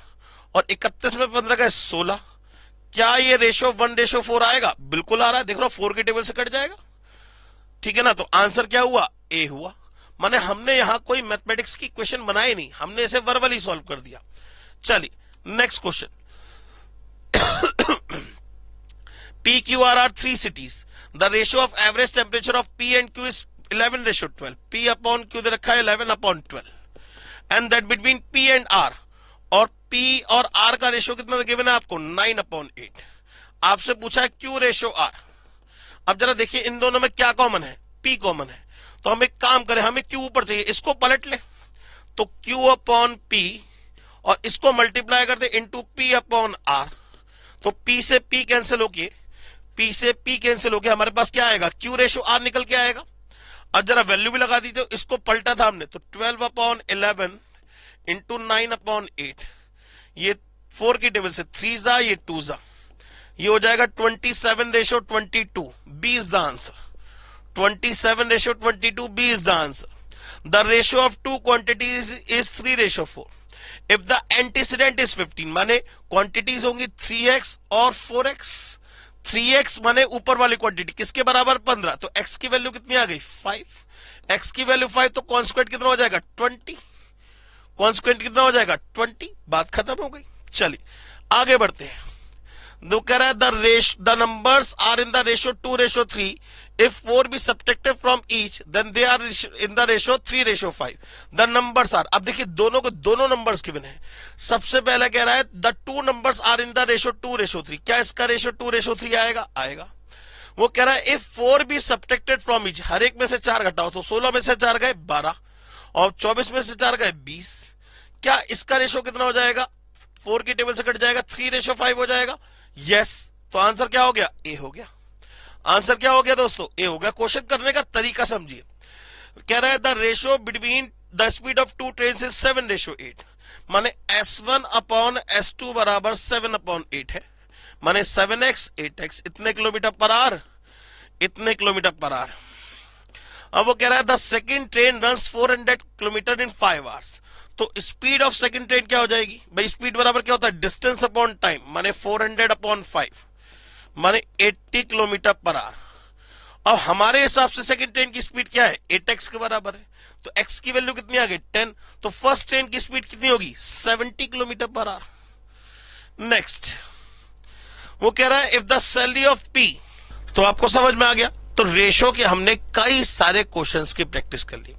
और 31 में 15 गए 16। क्या ये रेशियो 1:4 आएगा? बिल्कुल आ रहा है, देख रहा हूं 4 की टेबल से कट जाएगा, ठीक है ना। तो आंसर क्या हुआ? ए हुआ। माने हमने यहां कोई मैथमेटिक्स की क्वेश्चन बनाए नहीं, हमने इसे वर्बली सॉल्व कर दिया। चलिए next question. PQR are 3 cities. The ratio of average temperature of P and Q is 11:12. P upon Q दे रखा है 11/12, and that between P and R, और P और R का रेशियो कितना गिवन है आपको? 9/8। आपसे पूछा है Q रेशियो R। अब जरा देखिए इन दोनों में क्या कॉमन है? P कॉमन है। तो हम एक काम करें, हमें Q ऊपर चाहिए, इसको पलट ले तो Q अपॉन P और इसको मल्टीप्लाई कर दे इंटू P अपॉन R। तो P से P कैंसिल होके, P से P कैंसिल होके हमारे पास क्या आएगा? Q रेशियो R निकल के आएगा। अब जरा वैल्यू भी लगा दी, तो इसको पलटा था हमने, तो 12/11 इंटू 9/8। ये 4 की टेबल से 3 जा, ये 2 जा, ये हो जाएगा 27:22। B is the answer. 27:22, B is the answer. The ratio of two quantities is 3:4. If the antecedent is 15, माने क्वांटिटीज होंगी 3x और 4x। 3x माने ऊपर वाली क्वांटिटी किसके बराबर? 15। तो x की वैल्यू कितनी आ गई? 5। x की वैल्यू 5, तो कॉन्स्क्वेंट कितना हो जाएगा? 20। कॉन्स्क्वेंट कितना हो जाएगा? 20। बात खत्म हो गई। चलिए आगे बढ़ते हैं। दो कह रहा है the numbers are in the ratio 2:3. If 4 be subtracted from each, then they are in the ratio 3:5. The numbers are, अब देखिए दोनों नंबर्स गिवन है। सबसे पहला कह रहा है the two numbers are in the ratio 2:3. क्या इसका रेशियो 2:3 आएगा? आएगा। वो कह रहा है if 4 be subtracted from each, हर एक में से 4 घटाओ, तो 16 में से 4 गए 12 और 24 में से 4 गए 20। क्या इसका रेशियो कितना हो जाएगा? 4 की टेबल से कट जाएगा, 3:5 हो जाएगा। यस। तो आंसर क्या हो गया? ए हो गया। आंसर क्या हो गया दोस्तों? ए हो गया। क्वेश्चन करने का तरीका समझिए। कह रहा है the ratio between the speed of two train is 7:8। माने S1 अपॉन S2 बराबर 7/8 है। माने 7x 8x, इतने किलोमीटर पर आवर, इतने किलोमीटर पर आवर। अब वो कह रहा है the second train runs 400 kilometre in 5 hours. तो स्पीड ऑफ सेकंड ट्रेन क्या हो जाएगी भाई? स्पीड बराबर क्या होता है? डिस्टेंस अपॉन टाइम, माने 400/5 माने 80 किलोमीटर पर आवर। अब हमारे हिसाब से सेकंड ट्रेन की स्पीड क्या है? 8x के बराबर है। तो x की वैल्यू कितनी आ गई? 10। तो फर्स्ट ट्रेन की स्पीड कितनी होगी? 70 किलोमीटर पर आवर। नेक्स्ट वो कह रहा है if the salary of P, तो आपको समझ में आ गया। तो रेशो के हमने कई सारे क्वेश्चंस की प्रैक्टिस कर ली,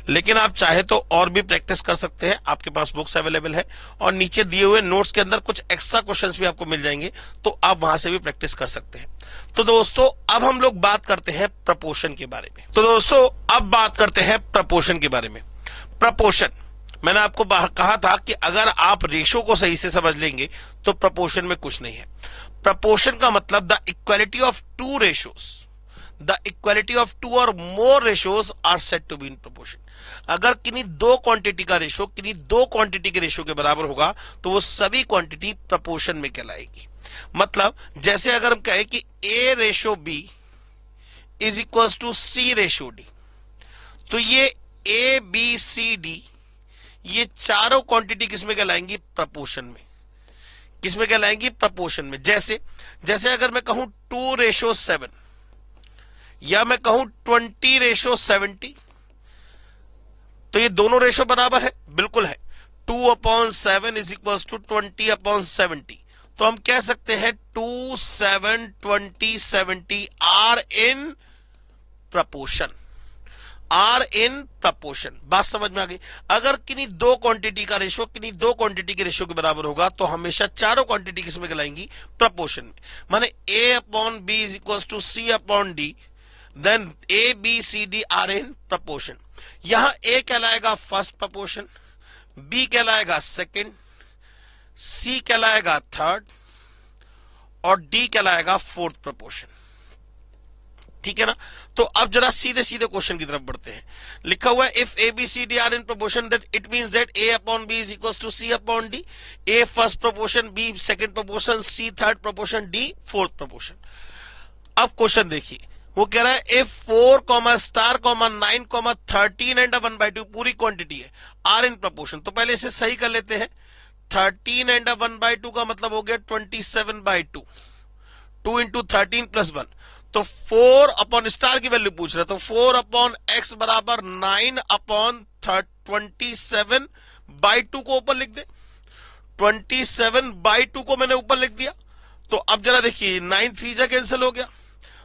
लेकिन आप चाहे तो और भी प्रैक्टिस कर सकते हैं। आपके पास बुक्स अवेलेबल है और नीचे दिए हुए नोट्स के अंदर कुछ एक्स्ट्रा क्वेश्चंस भी आपको मिल जाएंगे, तो आप वहां से भी प्रैक्टिस कर सकते हैं। तो दोस्तों अब हम लोग बात करते हैं प्रपोर्शन के बारे में। तो दोस्तों अब बात करते हैं प्रपोर्शन के बारे में। प्रपोर्शन, मैंने आपको कहा था कि अगर आप रेशो को सही से समझ लेंगे तो प्रपोर्शन में कुछ नहीं है। प्रपोर्शन का मतलब the equality of two ratios, the equality of two और more ratios are said to be in proportion. अगर किन्हीं दो क्वांटिटी का रेशो किन्हीं दो क्वांटिटी के रेशो के बराबर होगा तो वो सभी क्वांटिटी प्रपोर्शन में कहलाएगी। मतलब जैसे अगर हम कहें कि A ratio B is equal to C ratio D, तो ये A B C D ये चारों क्वांटिटी किसमें कहलाएंगी? प्रपोर्शन में। किसमें कहलाएंगी? प्रपोर्शन में। जैसे जैसे अगर मैं कहूं 2:7 या मैं कहूं 20:70, तो ये दोनों रेशो बराबर है? बिल्कुल है। 2/7 इज इक्वल टू 20/70। तो हम कह सकते हैं 2, 7, 20, 70 are in proportion. Are in proportion. बात समझ में आ गई? अगर किन्हीं दो क्वांटिटी का रेशो किन्हीं दो क्वांटिटी के रेशो के बराबर होगा तो हमेशा चारों क्वांटिटी किसमें कहलाएंगी? प्रपोर्शन में। माने A/B is equal to C/D, then ABCD are in proportion. यहां A कहलाएगा फर्स्ट प्रपोर्शन, B कहलाएगा सेकंड, C कहलाएगा थर्ड और D कहलाएगा फोर्थ प्रपोर्शन। ठीक है ना? तो अब जरा सीधे सीधे क्वेश्चन की तरफ बढ़ते हैं। लिखा हुआ है if ABCD are in proportion that it means that A/B is equal to C/D, A first proportion, B second proportion, C third proportion, D fourth proportion. अब क्वेश्चन देखिए, वो कह रहा है इफ 4, *9, 13 एंड 1/2 पूरी क्वांटिटी है आर इन प्रपोर्शन। तो पहले इसे सही कर लेते हैं। 13 एंड 1/2 का मतलब हो गया 27/2, 2 इंटू 13 प्लस 1। तो 4 अपॉन स्टार की वैल्यू पूछ रहा है, तो 4/x बराबर 9/27/2 को ऊपर लिख दे। 27/2 को मैंने ऊपर लिख दिया। तो अब जरा देखिए 9 3 जा कैंसिल हो गया,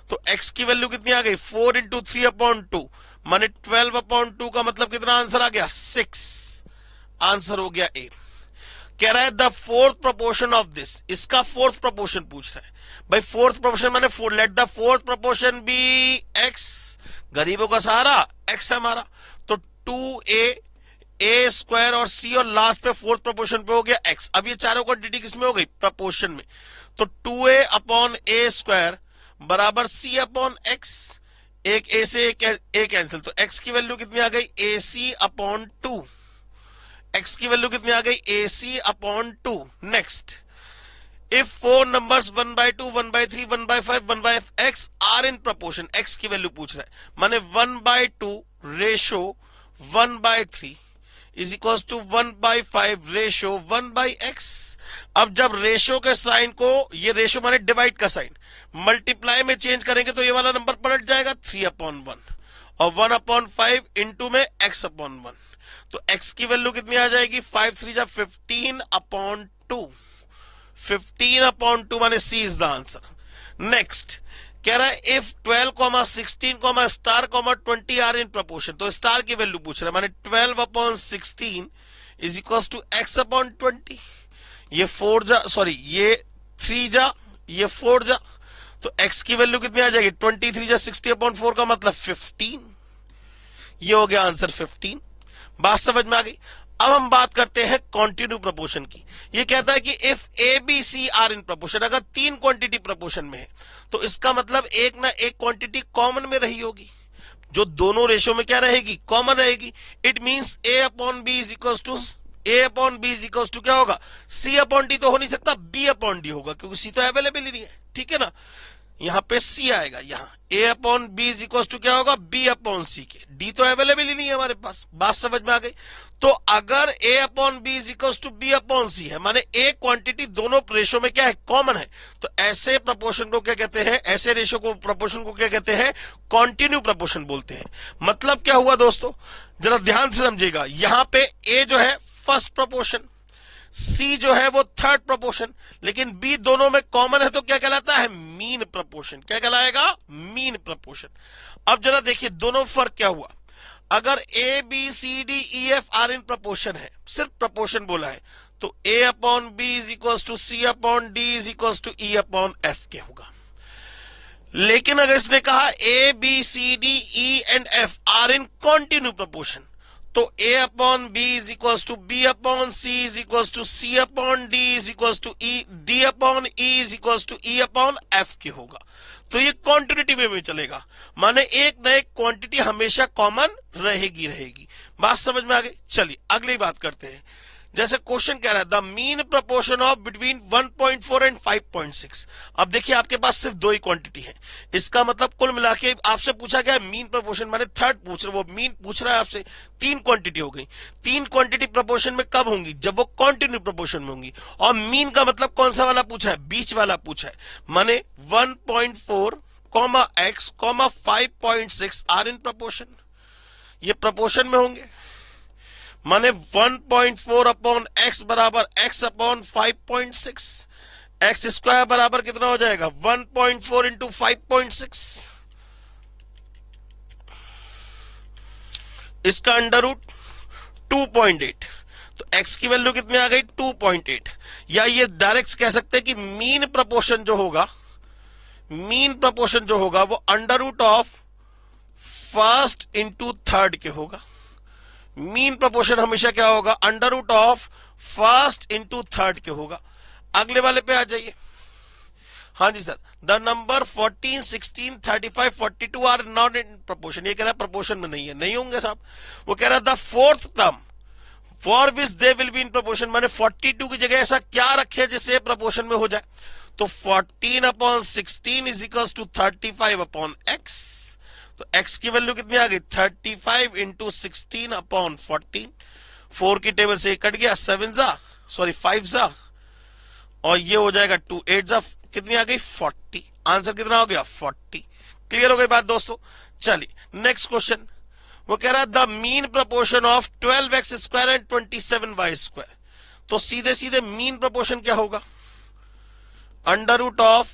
तो x की वैल्यू कितनी आ गई? 4 इंटू 3/2 माने 12/2 का मतलब कितना आंसर आ गया? 6। आंसर हो गया A। कह रहा है the fourth proportion of this, इसका फोर्थ प्रपोर्शन पूछ रहा है। भाई फोर्थ प्रपोर्शन माने let the fourth proportion be x, गरीबों का सहारा x है हमारा। तो 2a स्क्वायर और c और लास्ट पे फोर्थ प्रपोर्शन पे हो गया x। अब ये चारों क्वांटिटी किसमें हो गई? प्रपोर्शन में। तो 2a/a स्क्वायर बराबर c/x, एक a से a कैंसिल, तो x की वैल्यू कितनी आ गई? AC/2। x की वैल्यू कितनी आ गई? AC/2। Next, if 4 numbers 1/2, 1/3, 1/5, 1/x are in proportion, x की वैल्यू पूछ रहा है, माने 1/2 ratio 1/3 is equal to 1/5 ratio 1/x। अब जब रेशो के साइन को, ये रेशो माने डिवाइड का साइन, मल्टीप्लाई में चेंज करेंगे तो ये वाला नंबर पलट जाएगा 3/1 और 1/5 इंटू में x/1। तो x की वैल्यू कितनी आ जाएगी? 5 3 जा 15/2। 15/2 माने C is the answer. Next कह रहा है if 12, 16, star, 20 are in proportion. तो स्टार की वैल्यू पूछ रहा है, माने 12/16 इज इक्वल टू x/20। ये 4 जा, सॉरी ये 3 जा, ये 4 जा, तो x की वैल्यू कितनी आ जाएगी? 23 जा 60/4 का मतलब 15। ये हो गया आंसर 15। बात समझ में आ गई? अब हम बात करते हैं कॉन्टिन्यू प्रपोर्शन की। ये कहता है कि if ABC are in proportion, अगर तीन क्वांटिटी प्रपोर्शन में है तो इसका मतलब एक ना एक क्वांटिटी कॉमन में रही होगी, जो दोनों रेशो में क्या रहेगी? कॉमन रहेगी। It means A/B is equal to क्या होगा? C/D तो हो नहीं सकता, B/D होगा, क्योंकि C तो अवेलेबल ही नहीं है। ठीक है ना? यहां पे C आएगा, यहां A/B इज इक्वल टू क्या होगा? B/C के। D तो अवेलेबल ही नहीं है हमारे पास। बात समझ में आ गई? तो अगर A/B is equal to B/C है, माने एक क्वांटिटी दोनों रेशो में क्या है? कॉमन है। तो ऐसे प्रपोर्शन को क्या कहते हैं? ऐसे रेशो को, प्रपोर्शन को क्या कहते हैं? कॉन्टिन्यू प्रपोर्शन बोलते हैं। मतलब क्या हुआ दोस्तों? जरा ध्यान से समझिएगा। यहां पे A जो है फर्स्ट प्रपोर्शन, C जो है वो थर्ड प्रपोर्शन, लेकिन B दोनों में कॉमन है तो क्या कहलाता है? Mean proportion. क्या कहलाएगा? Mean proportion. अब जरा देखिए दोनों फर्क क्या हुआ। अगर ABCDEF आर इन प्रपोर्शन है, सिर्फ प्रपोर्शन बोला है, तो A/B is equal to C/D is equal to E/F के होगा। लेकिन अगर इसने कहा ABCDE and F are in continue proportion, तो a upon b is equal to b upon c is equal to c upon d is equal to e, d upon e is equal to e upon f के होगा। तो ये quantity वे में चलेगा, माने एक न एक क्वांटिटी हमेशा कॉमन रहेगी। बात समझ में आ गई। चलिए अगली बात करते हैं। जैसे क्वेश्चन कह रहा है the mean proportion of between 1.4 and 5.6। अब देखिए आपके पास सिर्फ दो ही क्वांटिटी है, इसका मतलब कुल मिला के आपसे पूछा गया मीन प्रोपोर्शन, माने थर्ड पूछ रहे, वो मीन पूछ रहा है आपसे। तीन क्वांटिटी हो गई। तीन क्वांटिटी प्रोपोर्शन में कब होंगी? जब वो कॉन्टिन्यू प्रोपोर्शन में होंगी। और मीन का मतलब कौन सा वाला पूछा है? बीच वाला पूछा है, माने 1.4 x 5.6 आर इन प्रोपोर्शन, ये प्रोपोर्शन में होंगे। माने 1.4 अपॉन x बराबर x अपॉन 5.6, एक्स स्क्वायर बराबर कितना हो जाएगा? 1.4 इंटू 5.6, इसका अंडर रूट 2.8। तो x की वैल्यू कितनी आ गई? 2.8। या ये डायरेक्ट कह सकते हैं कि मीन प्रोपोर्शन जो होगा, मीन प्रोपोर्शन जो होगा वो under root of first into third के होगा। मीन प्रोपोर्शन हमेशा क्या होगा? Under root of first into third के होगा। अगले वाले पे आ जाइए। हाँ जी sir, the number 14, 16, 35, 42 are not in proportion. ये कह रहा है प्रोपोर्शन में नहीं है, नहीं होंगे साहब। वो कह रहा है the fourth term for which they will be in proportion, माने 42 की जगह ऐसा क्या रखे जिससे प्रोपोर्शन में हो जाए? तो 14 upon 16 is equal to 35 upon x. तो x की वैल्यू कितनी आ गई? 35 इंटू 16 अपॉन 14। 4 की टेबल से कट गया, 5 जा, और ये हो जाएगा 2 8 जा, कितनी आ गई? 40। आंसर कितना हो गया? 40। क्लियर हो गई बात दोस्तों। चलिए नेक्स्ट क्वेश्चन। वो कह रहा है the mean proportion of 12x square and 27y square. तो सीधे सीधे मीन प्रोपोर्शन क्या होगा? Under root of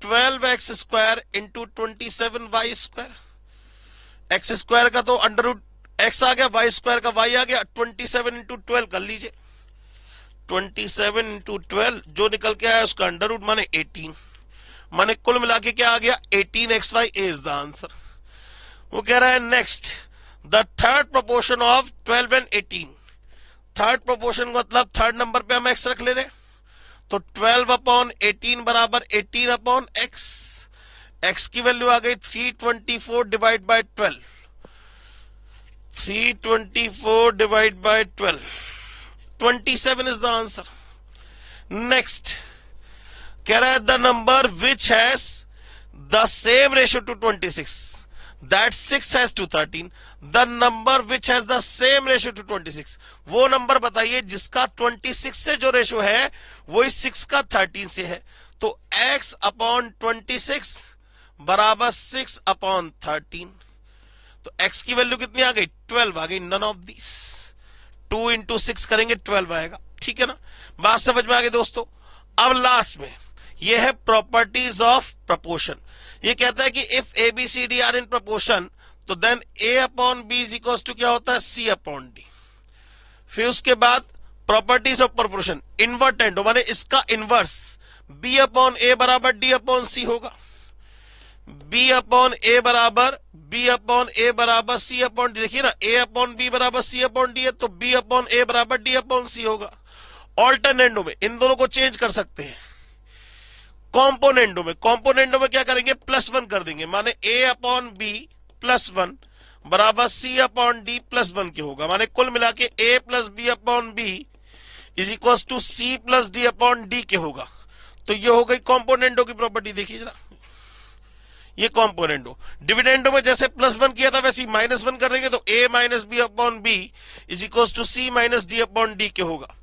12x square into 27y square. X square का तो अंडर रूट एक्स आ गया, वाई स्क्वायर का वाई आ गया, 27 इंटू 12 कर लीजिए। 27 इंटू 12 जो निकल के आया उसका अंडर रूट माने 18, माने कुल मिला के क्या आ गया? 18xy is the answer. वो कह रहा है next the third proportion of 12 and 18। Third proportion मतलब थर्ड नंबर पे हम एक्स रख ले रहे, तो 12 अपॉन 18 बराबर 18 अपॉन एक्स। x की वैल्यू आ गई 324 divide by 12, 324 divide by 12, 27 is the answer. Next कह रहा है the number which has the same ratio to 26 that 6 has to 13। The number which has the same ratio to 26, वो number बताइए जिसका 26 से जो रेशियो है वही 6 का 13 से है। तो x अपॉन 26 बराबर 6 अपॉन 13। तो x की वैल्यू कितनी आ गई? 12 आ गई। None of this. 2 इंटू 6 करेंगे 12 आएगा। ठीक है ना, बात समझ में आ गई दोस्तों। अब लास्ट में ये है प्रॉपर्टीज ऑफ प्रपोर्शन। ये कहता है कि if A B C D are in proportion तो then a upon B is equal to क्या होता है? c upon D. फिर उसके बाद प्रॉपर्टीज ऑफ प्रपोर्शन इन्वर्टेंडो, माने इसका इनवर्स b अपॉन a बराबर d अपॉन c होगा। b अपॉन a बराबर c अपॉन डी। देखिए ना, a अपॉन b बराबर c अपॉन डी है, तो b अपॉन a बराबर d अपॉन c होगा। ऑल्टरनेंडो में इन दोनों को चेंज कर सकते हैं। कॉम्पोनेंडो में क्या करेंगे? +1 कर देंगे, माने a अपॉन b +1 बराबर c अपॉन d +1 के होगा। माने कुल मिला के a plus b upon B is equal to c plus d upon d के होगा। तो ये हो गई कॉम्पोनेंडो की प्रॉपर्टी। देखिए जरा, ये कॉम्पोनेंडो। डिविडेंडो में जैसे +1 किया था वैसे -1 कर देंगे, तो a minus b upon B is equal to c minus d upon d के होगा।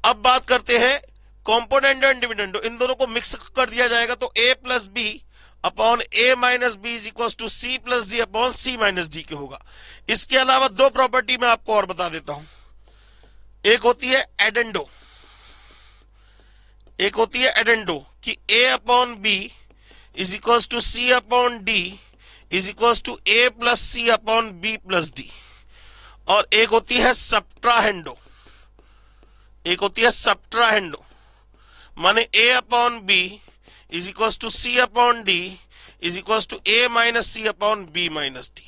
अब बात करते हैं कॉम्पोनेंडो एंड डिविडेंडो, इन दोनों को मिक्स कर दिया जाएगा, तो a plus b upon a minus b is equal to c plus d upon c minus d के होगा। इसके अलावा दो प्रॉपर्टी मैं आपको और बता देता हूं। एक होती है एडेंडो, कि a upon b is equal to c upon d is equal to a plus c upon b plus d. और एक होती है सब्ट्राहेंडो, माने a upon b is equal to c upon d is equal to a minus c upon b minus d.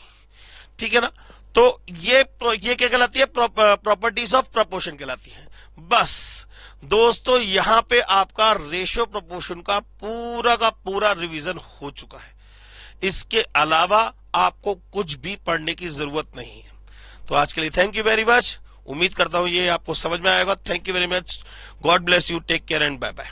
ठीक है ना, तो ये क्या कहलाती है? प्रॉपर्टीज ऑफ प्रोपोर्शन कहलाती है। बस दोस्तों, यहां पे आपका रेशियो प्रोपोर्शन का पूरा रिवीजन हो चुका है। इसके अलावा आपको कुछ भी पढ़ने की जरूरत नहीं है। तो आज के लिए थैंक यू वेरी मच। उम्मीद करता हूं ये आपको समझ में आएगा। Thank you very much. God bless you. Take care and bye bye.